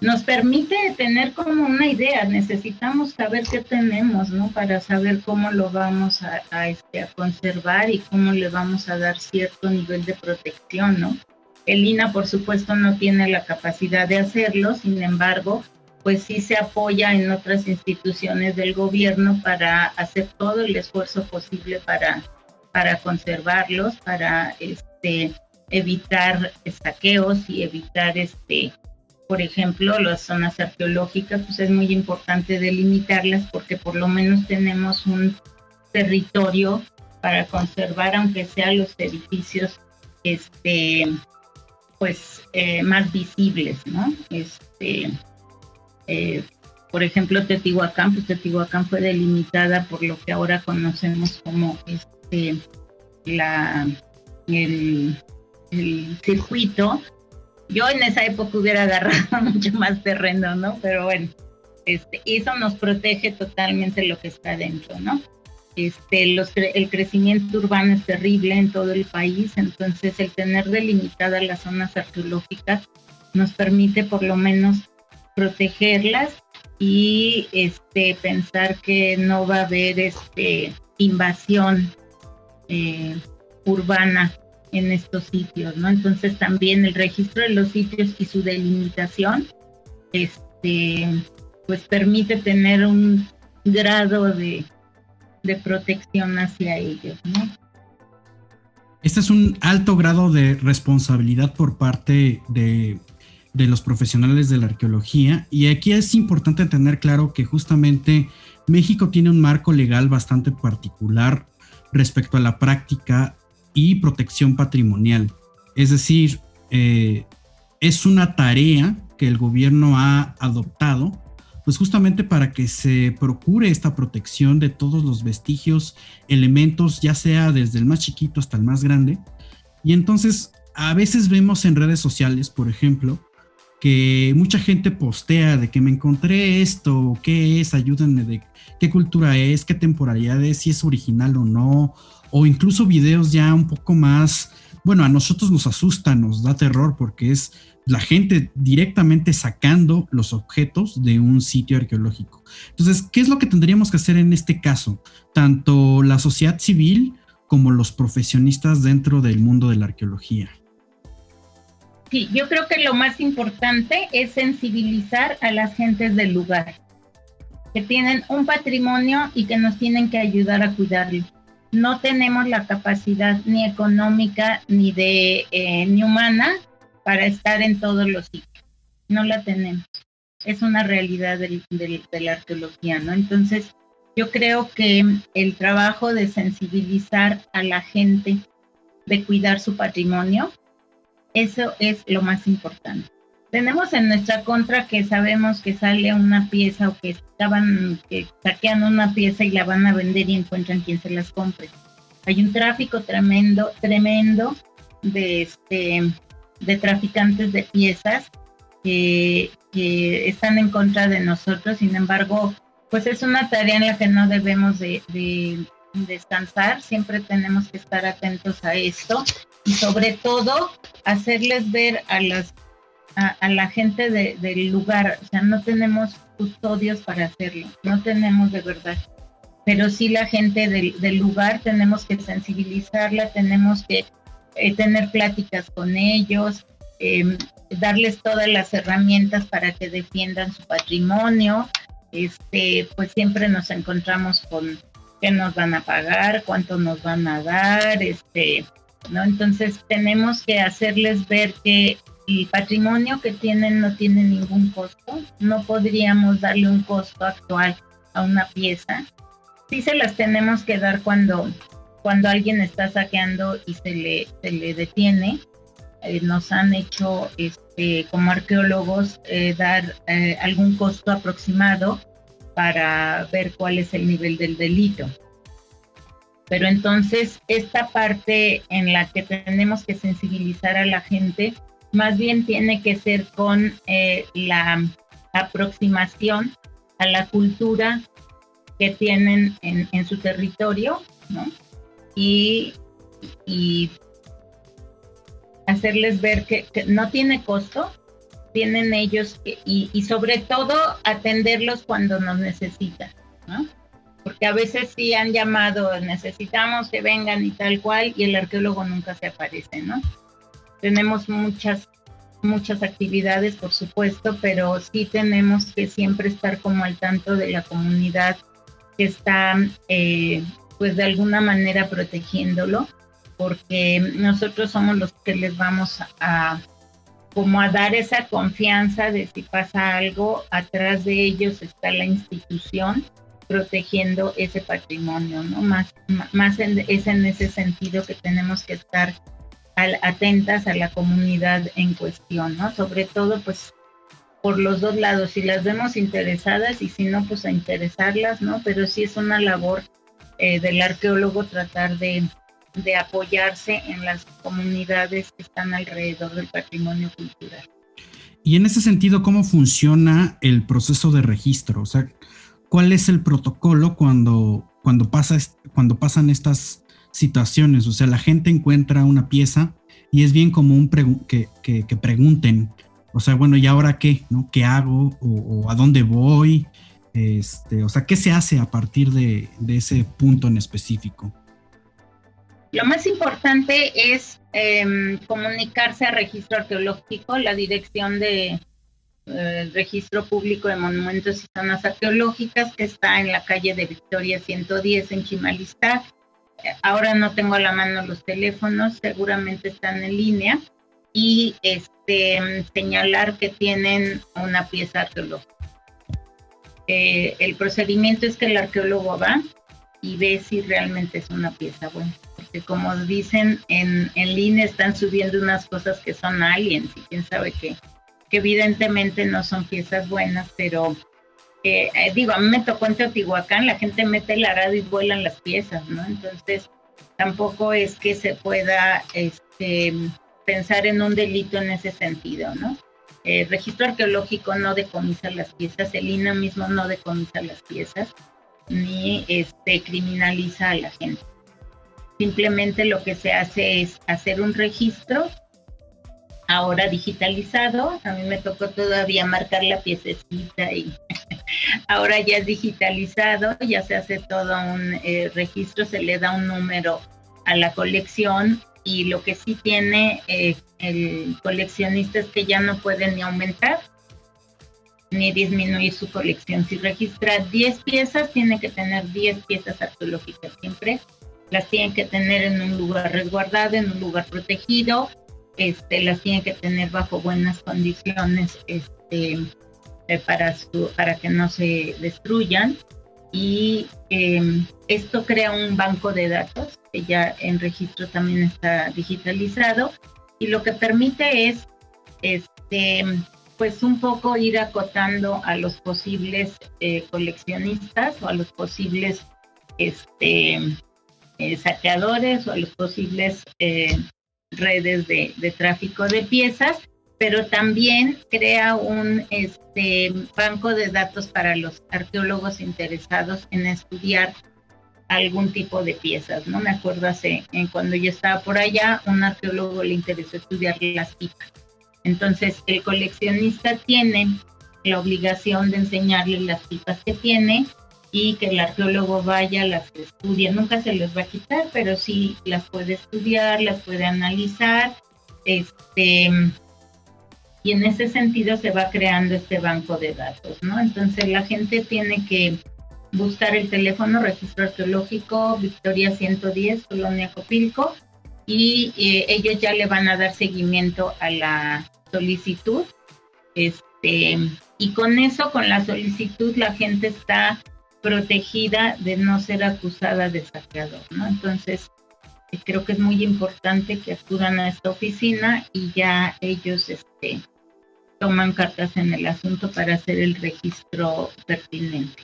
nos permite tener como una idea. Necesitamos saber qué tenemos, ¿no? Para saber cómo lo vamos a conservar y cómo le vamos a dar cierto nivel de protección, ¿no? El INAH, por supuesto, no tiene la capacidad de hacerlo, sin embargo, pues sí se apoya en otras instituciones del gobierno para hacer todo el esfuerzo posible para conservarlos, para evitar saqueos y evitar por ejemplo, las zonas arqueológicas, pues es muy importante delimitarlas porque por lo menos tenemos un territorio para conservar, aunque sean los edificios, pues más visibles, ¿no? Por ejemplo, Teotihuacán, pues Teotihuacán fue delimitada por lo que ahora conocemos como el circuito. Yo en esa época hubiera agarrado mucho más terreno, ¿no? Pero bueno, eso nos protege totalmente lo que está dentro, ¿no? El crecimiento urbano es terrible en todo el país, entonces el tener delimitadas las zonas arqueológicas nos permite por lo menos protegerlas y pensar que no va a haber invasión urbana en estos sitios, ¿no? Entonces también el registro de los sitios y su delimitación pues permite tener un grado de protección hacia ellos, ¿no? Este es un alto grado de responsabilidad por parte de los profesionales de la arqueología, y aquí es importante tener claro que justamente México tiene un marco legal bastante particular respecto a la práctica y protección patrimonial. Es decir, es una tarea que el gobierno ha adoptado, pues justamente para que se procure esta protección de todos los vestigios, elementos, ya sea desde el más chiquito hasta el más grande. Y entonces a veces vemos en redes sociales, por ejemplo, que mucha gente postea de que me encontré esto, qué es, ayúdenme, de qué cultura es, qué temporalidad es, si es original o no, o incluso videos ya un poco más, bueno, a nosotros nos asusta, nos da terror porque es la gente directamente sacando los objetos de un sitio arqueológico. Entonces, ¿qué es lo que tendríamos que hacer en este caso? Tanto la sociedad civil como los profesionistas dentro del mundo de la arqueología. Sí, yo creo que lo más importante es sensibilizar a las gentes del lugar, que tienen un patrimonio y que nos tienen que ayudar a cuidarlo. No tenemos la capacidad ni económica ni ni humana para estar en todos los sitios. No la tenemos. Es una realidad de la arqueología, ¿no? Entonces, yo creo que el trabajo de sensibilizar a la gente, de cuidar su patrimonio, eso es lo más importante. Tenemos en nuestra contra que sabemos que sale una pieza o que saquean una pieza y la van a vender y encuentran quien se las compre. Hay un tráfico tremendo de traficantes de piezas que están en contra de nosotros. Sin embargo, pues es una tarea en la que no debemos de descansar. Siempre tenemos que estar atentos a esto y sobre todo hacerles ver a la gente del lugar. O sea, no tenemos custodios para hacerlo, no tenemos de verdad, pero sí la gente del lugar tenemos que sensibilizarla, tenemos que tener pláticas con ellos, darles todas las herramientas para que defiendan su patrimonio. Pues siempre nos encontramos con qué nos van a pagar, cuánto nos van a dar, ¿no? Entonces tenemos que hacerles ver que el patrimonio que tienen no tiene ningún costo, no podríamos darle un costo actual a una pieza. Sí se las tenemos que dar cuando alguien está saqueando y se le detiene. Nos han hecho como arqueólogos dar algún costo aproximado para ver cuál es el nivel del delito. Pero entonces esta parte en la que tenemos que sensibilizar a la gente más bien tiene que ser con la aproximación a la cultura que tienen en su territorio, ¿no? Y hacerles ver que no tiene costo, tienen ellos y sobre todo atenderlos cuando nos necesitan, ¿no? Porque a veces sí han llamado, necesitamos que vengan y tal cual, y el arqueólogo nunca se aparece, ¿no? Tenemos muchas actividades, por supuesto, pero sí tenemos que siempre estar como al tanto de la comunidad que está, pues de alguna manera protegiéndolo, porque nosotros somos los que les vamos a como a dar esa confianza de si pasa algo, atrás de ellos está la institución protegiendo ese patrimonio, ¿no? Es en ese sentido que tenemos que estar atentas a la comunidad en cuestión, ¿no? Sobre todo, pues, por los dos lados, si las vemos interesadas y si no, pues a interesarlas, ¿no? Pero sí es una labor del arqueólogo tratar de apoyarse en las comunidades que están alrededor del patrimonio cultural. Y en ese sentido, ¿cómo funciona el proceso de registro? O sea, ¿cuál es el protocolo cuando pasan estas situaciones? O sea, la gente encuentra una pieza y es bien común que pregunten, o sea, bueno, ¿y ahora qué? ¿No? ¿Qué hago? ¿O a dónde voy? O sea, ¿qué se hace a partir de ese punto en específico? Lo más importante es comunicarse a Registro Arqueológico, la Dirección de Registro Público de Monumentos y Zonas Arqueológicas, que está en la calle de Victoria 110 en Chimalistá. Ahora no tengo a la mano los teléfonos, seguramente están en línea, y señalar que tienen una pieza arqueológica. El procedimiento es que el arqueólogo va y ve si realmente es una pieza buena. Porque como dicen, en línea están subiendo unas cosas que son aliens y quién sabe qué, que evidentemente no son piezas buenas, pero a mí me tocó en Teotihuacán, la gente mete el arado y vuelan las piezas, ¿no? Entonces tampoco es que se pueda pensar en un delito en ese sentido, ¿no? El Registro Arqueológico no decomisa las piezas, el INAH mismo no decomisa las piezas, ni criminaliza a la gente. Simplemente lo que se hace es hacer un registro, ahora digitalizado. A mí me tocó todavía marcar la piececita y ahora ya es digitalizado, ya se hace todo un registro, se le da un número a la colección, y lo que sí tiene el coleccionista es que ya no puede ni aumentar ni disminuir su colección. Si registra 10 piezas, tiene que tener 10 piezas arqueológicas siempre. Las tienen que tener en un lugar resguardado, en un lugar protegido, las tienen que tener bajo buenas condiciones para que no se destruyan. Y esto crea un banco de datos que ya en registro también está digitalizado, y lo que permite es pues un poco ir acotando a los posibles coleccionistas o a los posibles saqueadores o a los posibles redes de tráfico de piezas, pero también crea un banco de datos para los arqueólogos interesados en estudiar algún tipo de piezas, ¿no? Me acuerdo cuando yo estaba por allá, un arqueólogo le interesó estudiar las pipas. Entonces, el coleccionista tiene la obligación de enseñarle las pipas que tiene y que el arqueólogo vaya, las estudie. Nunca se les va a quitar, pero sí las puede estudiar, las puede analizar, y en ese sentido se va creando este banco de datos, ¿no? Entonces la gente tiene que buscar el teléfono Registro Arqueológico Victoria 110, Colonia Copilco, y ellos ya le van a dar seguimiento a la solicitud, y con eso, con la solicitud, la gente está protegida de no ser acusada de saqueador, ¿no? Entonces creo que es muy importante que acudan a esta oficina y ya ellos toman cartas en el asunto para hacer el registro pertinente.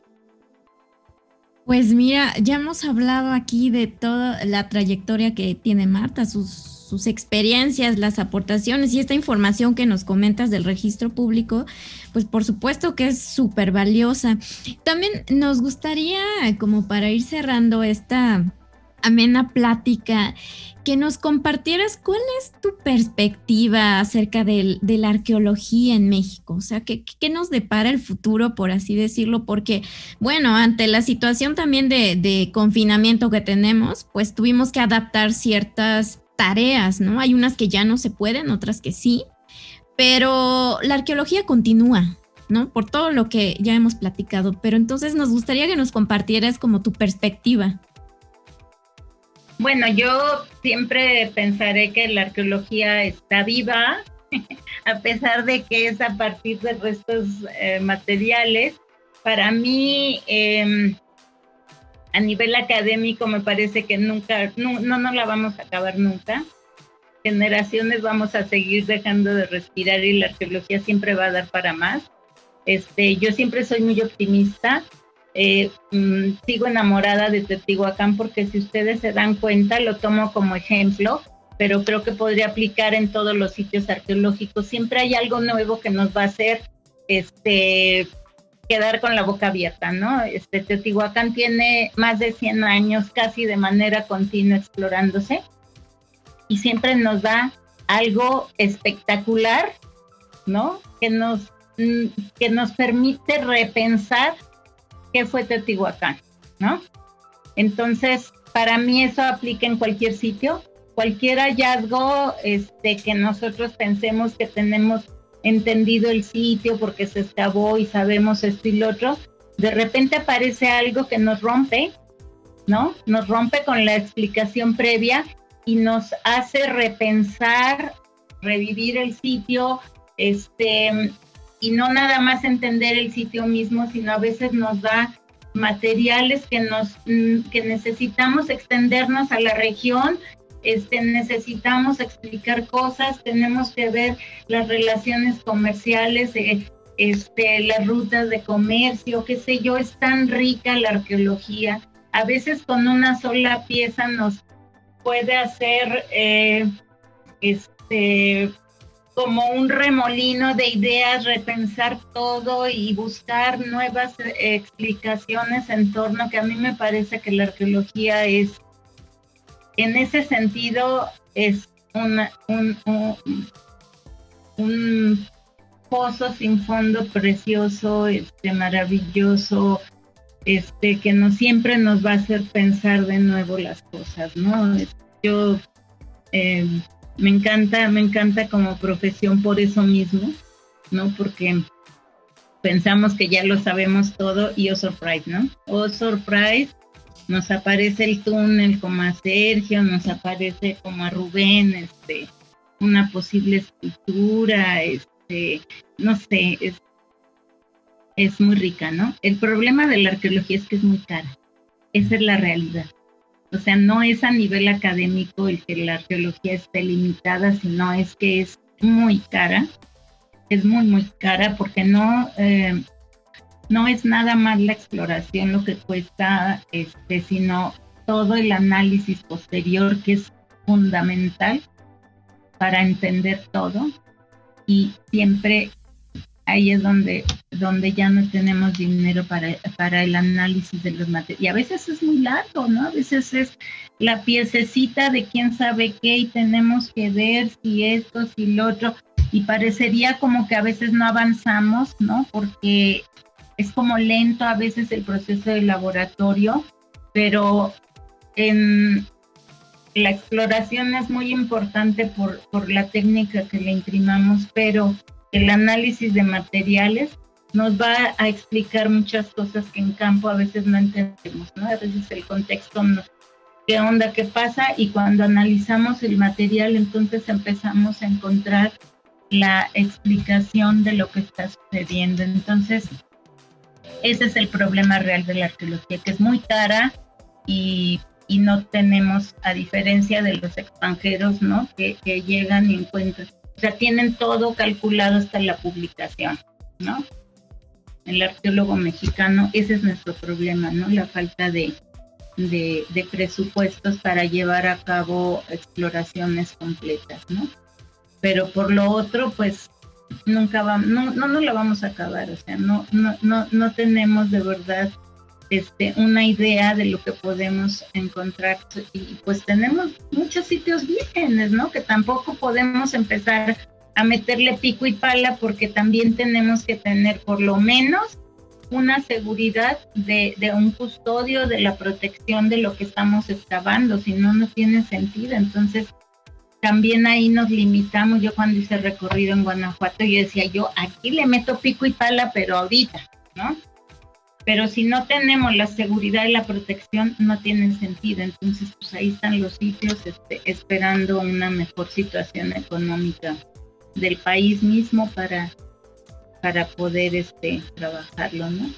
Pues mira, ya hemos hablado aquí de toda la trayectoria que tiene Marta, sus experiencias, las aportaciones y esta información que nos comentas del registro público, pues por supuesto que es súper valiosa. También nos gustaría, como para ir cerrando esta amena plática, que nos compartieras cuál es tu perspectiva acerca de la arqueología en México. O sea, ¿qué nos depara el futuro, por así decirlo? Porque, bueno, ante la situación también de confinamiento que tenemos, pues tuvimos que adaptar ciertas tareas, ¿no? Hay unas que ya no se pueden, otras que sí, pero la arqueología continúa, ¿no? Por todo lo que ya hemos platicado. Pero entonces nos gustaría que nos compartieras como tu perspectiva. Bueno, yo siempre pensaré que la arqueología está viva, a pesar de que es a partir de restos materiales. Para mí, a nivel académico, me parece que nunca, no la vamos a acabar nunca. Generaciones vamos a seguir dejando de respirar y la arqueología siempre va a dar para más. Yo siempre soy muy optimista. Sigo enamorada de Teotihuacán porque si ustedes se dan cuenta, lo tomo como ejemplo, pero creo que podría aplicar en todos los sitios arqueológicos. Siempre hay algo nuevo que nos va a hacer quedar con la boca abierta, ¿no? Teotihuacán tiene más de 100 años casi de manera continua explorándose y siempre nos da algo espectacular, ¿no? Que nos permite repensar qué fue Teotihuacán, ¿no? Entonces, para mí eso aplica en cualquier sitio, cualquier hallazgo que nosotros pensemos que tenemos entendido el sitio porque se excavó y sabemos esto y lo otro, de repente aparece algo que nos rompe, ¿no? Nos rompe con la explicación previa y nos hace repensar, revivir el sitio, y no nada más entender el sitio mismo, sino a veces nos da materiales que necesitamos extendernos a la región, necesitamos explicar cosas, tenemos que ver las relaciones comerciales, las rutas de comercio, qué sé yo, es tan rica la arqueología. A veces con una sola pieza nos puede hacer como un remolino de ideas, repensar todo y buscar nuevas explicaciones en torno, que a mí me parece que la arqueología es, en ese sentido, es un pozo sin fondo precioso, maravilloso, que no siempre nos va a hacer pensar de nuevo las cosas, ¿no? Yo me encanta como profesión por eso mismo, ¿no? Porque pensamos que ya lo sabemos todo y oh surprise, ¿no? Oh surprise, nos aparece el túnel como a Sergio, nos aparece como a Rubén, una posible escultura, no sé, es muy rica, ¿no? El problema de la arqueología es que es muy cara, esa es la realidad. O sea, no es a nivel académico el que la arqueología esté limitada, sino es que es muy cara, es muy, muy cara, porque no es nada más la exploración lo que cuesta, sino todo el análisis posterior, que es fundamental para entender todo, y siempre ahí es donde ya no tenemos dinero para el análisis de los materiales. Y a veces es muy largo, ¿no? A veces es la piececita de quién sabe qué y tenemos que ver si esto, si lo otro. Y parecería como que a veces no avanzamos, ¿no? Porque es como lento a veces el proceso de laboratorio, pero en la exploración es muy importante por la técnica que le imprimamos, pero el análisis de materiales nos va a explicar muchas cosas que en campo a veces no entendemos, ¿no? A veces el contexto, qué onda, qué pasa, y cuando analizamos el material, entonces empezamos a encontrar la explicación de lo que está sucediendo. Entonces, ese es el problema real de la arqueología, que es muy cara y no tenemos, a diferencia de los extranjeros, ¿no? Que llegan y encuentran. O sea, tienen todo calculado hasta la publicación, ¿no? El arqueólogo mexicano, ese es nuestro problema, ¿no? La falta de presupuestos para llevar a cabo exploraciones completas, ¿no? Pero por lo otro, pues, nunca vamos, no la vamos a acabar, o sea, no tenemos de verdad una idea de lo que podemos encontrar, y pues tenemos muchos sitios vírgenes, ¿no? Que tampoco podemos empezar a meterle pico y pala, porque también tenemos que tener por lo menos una seguridad de un custodio, de la protección de lo que estamos excavando, si no, no tiene sentido. Entonces, también ahí nos limitamos. Yo cuando hice recorrido en Guanajuato, yo decía, yo aquí le meto pico y pala, pero ahorita, ¿no? Pero si no tenemos la seguridad y la protección, no tiene sentido. Entonces, pues ahí están los sitios esperando una mejor situación económica del país mismo para poder trabajarlo, ¿no?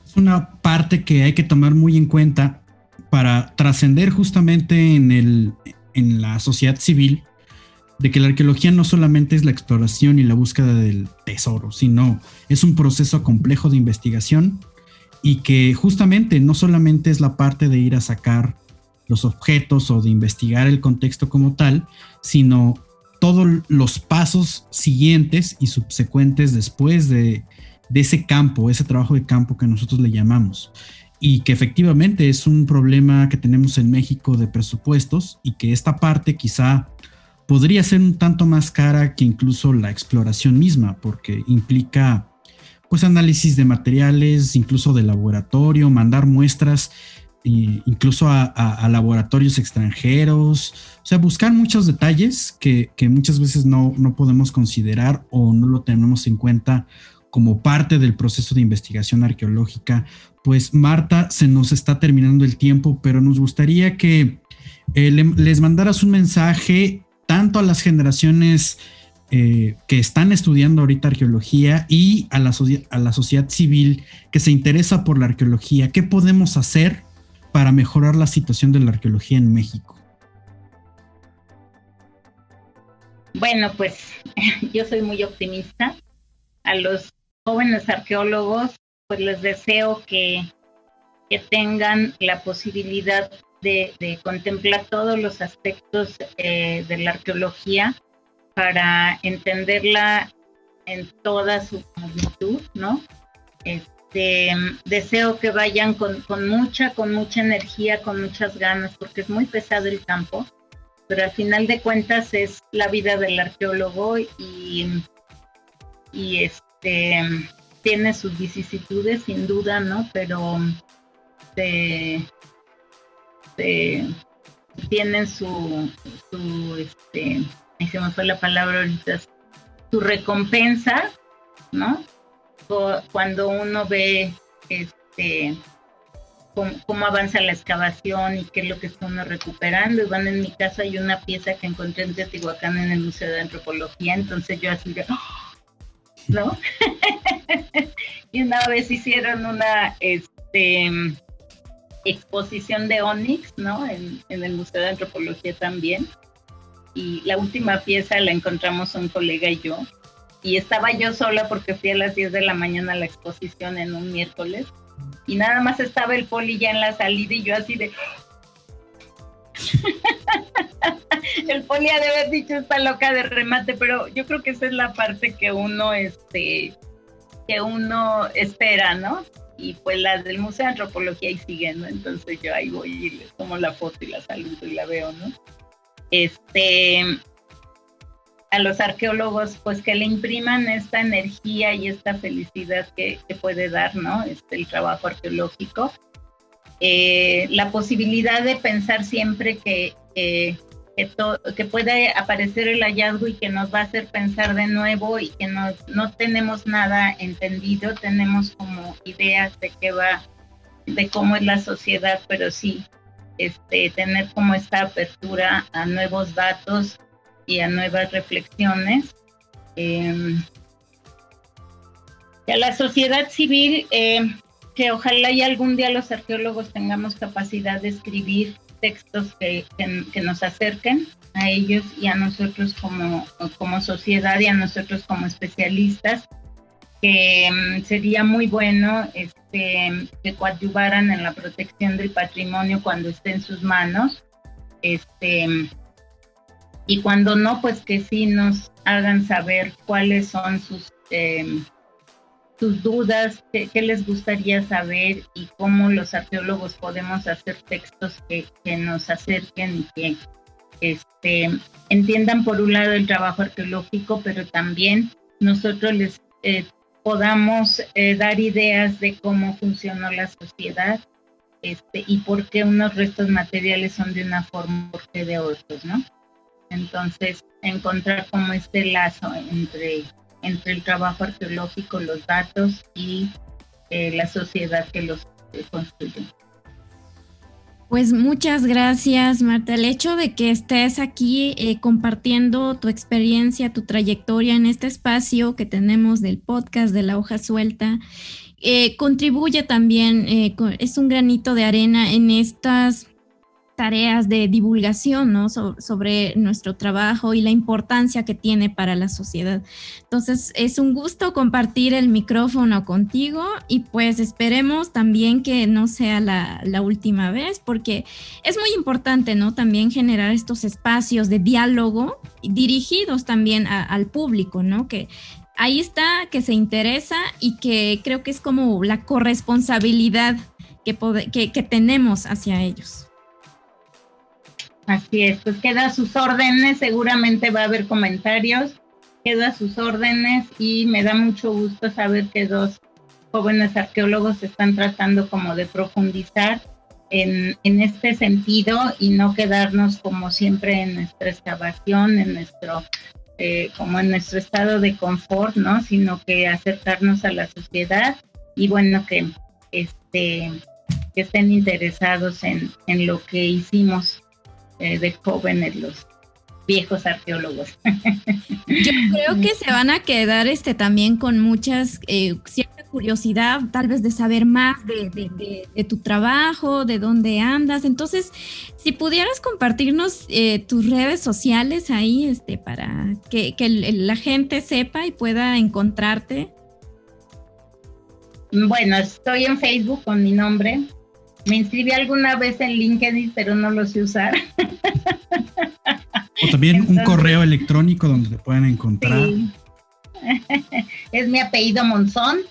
Es una parte que hay que tomar muy en cuenta para trascender justamente en la sociedad civil, de que la arqueología no solamente es la exploración y la búsqueda del tesoro, sino es un proceso complejo de investigación y que justamente no solamente es la parte de ir a sacar los objetos o de investigar el contexto como tal, sino todos los pasos siguientes y subsecuentes después de ese campo, ese trabajo de campo que nosotros le llamamos. Y que efectivamente es un problema que tenemos en México de presupuestos y que esta parte quizá podría ser un tanto más cara que incluso la exploración misma, porque implica pues análisis de materiales, incluso de laboratorio, mandar muestras incluso a laboratorios extranjeros, o sea, buscar muchos detalles que muchas veces no podemos considerar o no lo tenemos en cuenta como parte del proceso de investigación arqueológica. Pues Marta, se nos está terminando el tiempo, pero nos gustaría que les mandaras un mensaje tanto a las generaciones que están estudiando ahorita arqueología y a la sociedad civil que se interesa por la arqueología. ¿Qué podemos hacer para mejorar la situación de la arqueología en México? Bueno, pues yo soy muy optimista. A los jóvenes arqueólogos, pues les deseo que tengan la posibilidad de contemplar todos los aspectos de la arqueología para entenderla en toda su magnitud, ¿no? Deseo que vayan con mucha energía, con muchas ganas, porque es muy pesado el campo, pero al final de cuentas es la vida del arqueólogo y tiene sus vicisitudes sin duda, ¿no? Pero tienen su ahí se me fue la palabra ahorita, su recompensa, ¿no? Cuando uno ve cómo avanza la excavación y qué es lo que está uno recuperando. Y bueno, en mi caso hay una pieza que encontré en Teotihuacán en el Museo de Antropología, entonces yo así de, ¿no? Y una vez hicieron una exposición de Onix, ¿no? En el Museo de Antropología también. Y la última pieza la encontramos un colega y yo. Y estaba yo sola porque fui a las 10 de la mañana a la exposición en un miércoles. Y nada más estaba el poli ya en la salida y yo así de... El poli ha de haber dicho está loca de remate, pero yo creo que esa es la parte que uno espera, ¿no? Y pues las del Museo de Antropología ahí siguen, ¿no? Entonces yo ahí voy y les tomo la foto y la saludo y la veo, ¿no? A los arqueólogos, pues que le impriman esta energía y esta felicidad que puede dar, ¿no? El trabajo arqueológico. La posibilidad de pensar siempre que puede aparecer el hallazgo y que nos va a hacer pensar de nuevo y que no tenemos nada entendido, tenemos como ideas de cómo es la sociedad, pero sí, tener como esta apertura a nuevos datos y a nuevas reflexiones. Y a la sociedad civil, que ojalá y algún día los arqueólogos tengamos capacidad de escribir textos que nos acerquen a ellos y a nosotros como sociedad y a nosotros como especialistas, que sería muy bueno que coadyuvaran en la protección del patrimonio cuando esté en sus manos, y cuando no, pues que sí nos hagan saber cuáles son sus dudas, qué les gustaría saber y cómo los arqueólogos podemos hacer textos que nos acerquen y que entiendan por un lado el trabajo arqueológico, pero también nosotros les podamos dar ideas de cómo funcionó la sociedad y por qué unos restos materiales son de una forma y por qué de otros, ¿no? Entonces, encontrar como este lazo entre el trabajo arqueológico, los datos y la sociedad que los construye. Pues muchas gracias, Marta. El hecho de que estés aquí compartiendo tu experiencia, tu trayectoria en este espacio que tenemos del podcast de La Hoja Suelta, contribuye también, es un granito de arena en estas tareas de divulgación, ¿no? Sobre nuestro trabajo y la importancia que tiene para la sociedad. Entonces, es un gusto compartir el micrófono contigo y pues esperemos también que no sea la última vez, porque es muy importante, ¿no? También generar estos espacios de diálogo dirigidos también al público, ¿no? Que ahí está, que se interesa y que creo que es como la corresponsabilidad que tenemos hacia ellos. Así es, pues queda a sus órdenes, seguramente va a haber comentarios, queda a sus órdenes y me da mucho gusto saber que 2 jóvenes arqueólogos están tratando como de profundizar en este sentido y no quedarnos como siempre en nuestra excavación, en nuestro como en nuestro estado de confort, ¿no? Sino que acercarnos a la sociedad y bueno, que estén interesados en lo que hicimos de jóvenes los viejos arqueólogos. Yo creo que se van a quedar también con muchas, cierta curiosidad, tal vez de saber más de tu trabajo, de dónde andas. Entonces, si pudieras compartirnos tus redes sociales ahí, para que la gente sepa y pueda encontrarte. Bueno, estoy en Facebook con mi nombre. Me inscribí alguna vez en LinkedIn, pero no lo sé usar. O también entonces, un correo electrónico donde te puedan encontrar. Sí. Es mi apellido Monzón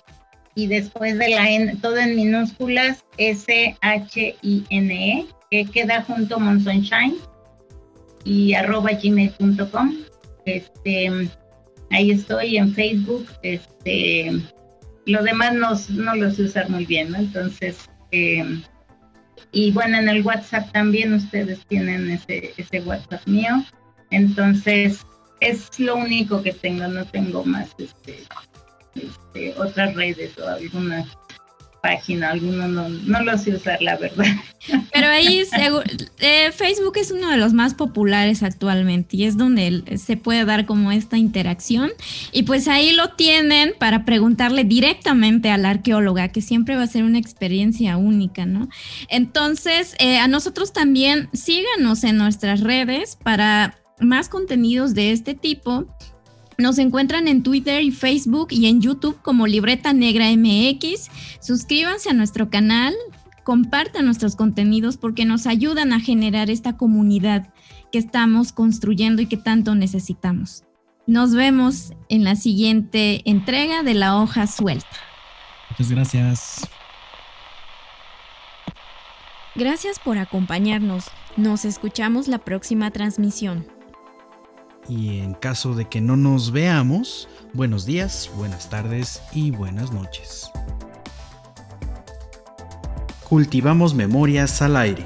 y después de la N, todo en minúsculas, SHINE, que queda junto a Monzonshine y @gmail.com. Ahí estoy en Facebook. Lo demás no lo sé usar muy bien, ¿no? Entonces, y bueno, en el WhatsApp también ustedes tienen ese WhatsApp mío. Entonces, es lo único que tengo, no tengo más otras redes o alguna página, alguno no lo sé usar, la verdad. Pero ahí Facebook es uno de los más populares actualmente y es donde se puede dar como esta interacción y pues ahí lo tienen para preguntarle directamente a la arqueóloga, que siempre va a ser una experiencia única, ¿no? Entonces, a nosotros también síganos en nuestras redes para más contenidos de este tipo. Nos encuentran en Twitter y Facebook y en YouTube como Libreta Negra MX. Suscríbanse a nuestro canal, compartan nuestros contenidos porque nos ayudan a generar esta comunidad que estamos construyendo y que tanto necesitamos. Nos vemos en la siguiente entrega de La Hoja Suelta. Muchas gracias. Gracias por acompañarnos. Nos escuchamos la próxima transmisión. Y en caso de que no nos veamos, buenos días, buenas tardes y buenas noches. Cultivamos memorias al aire.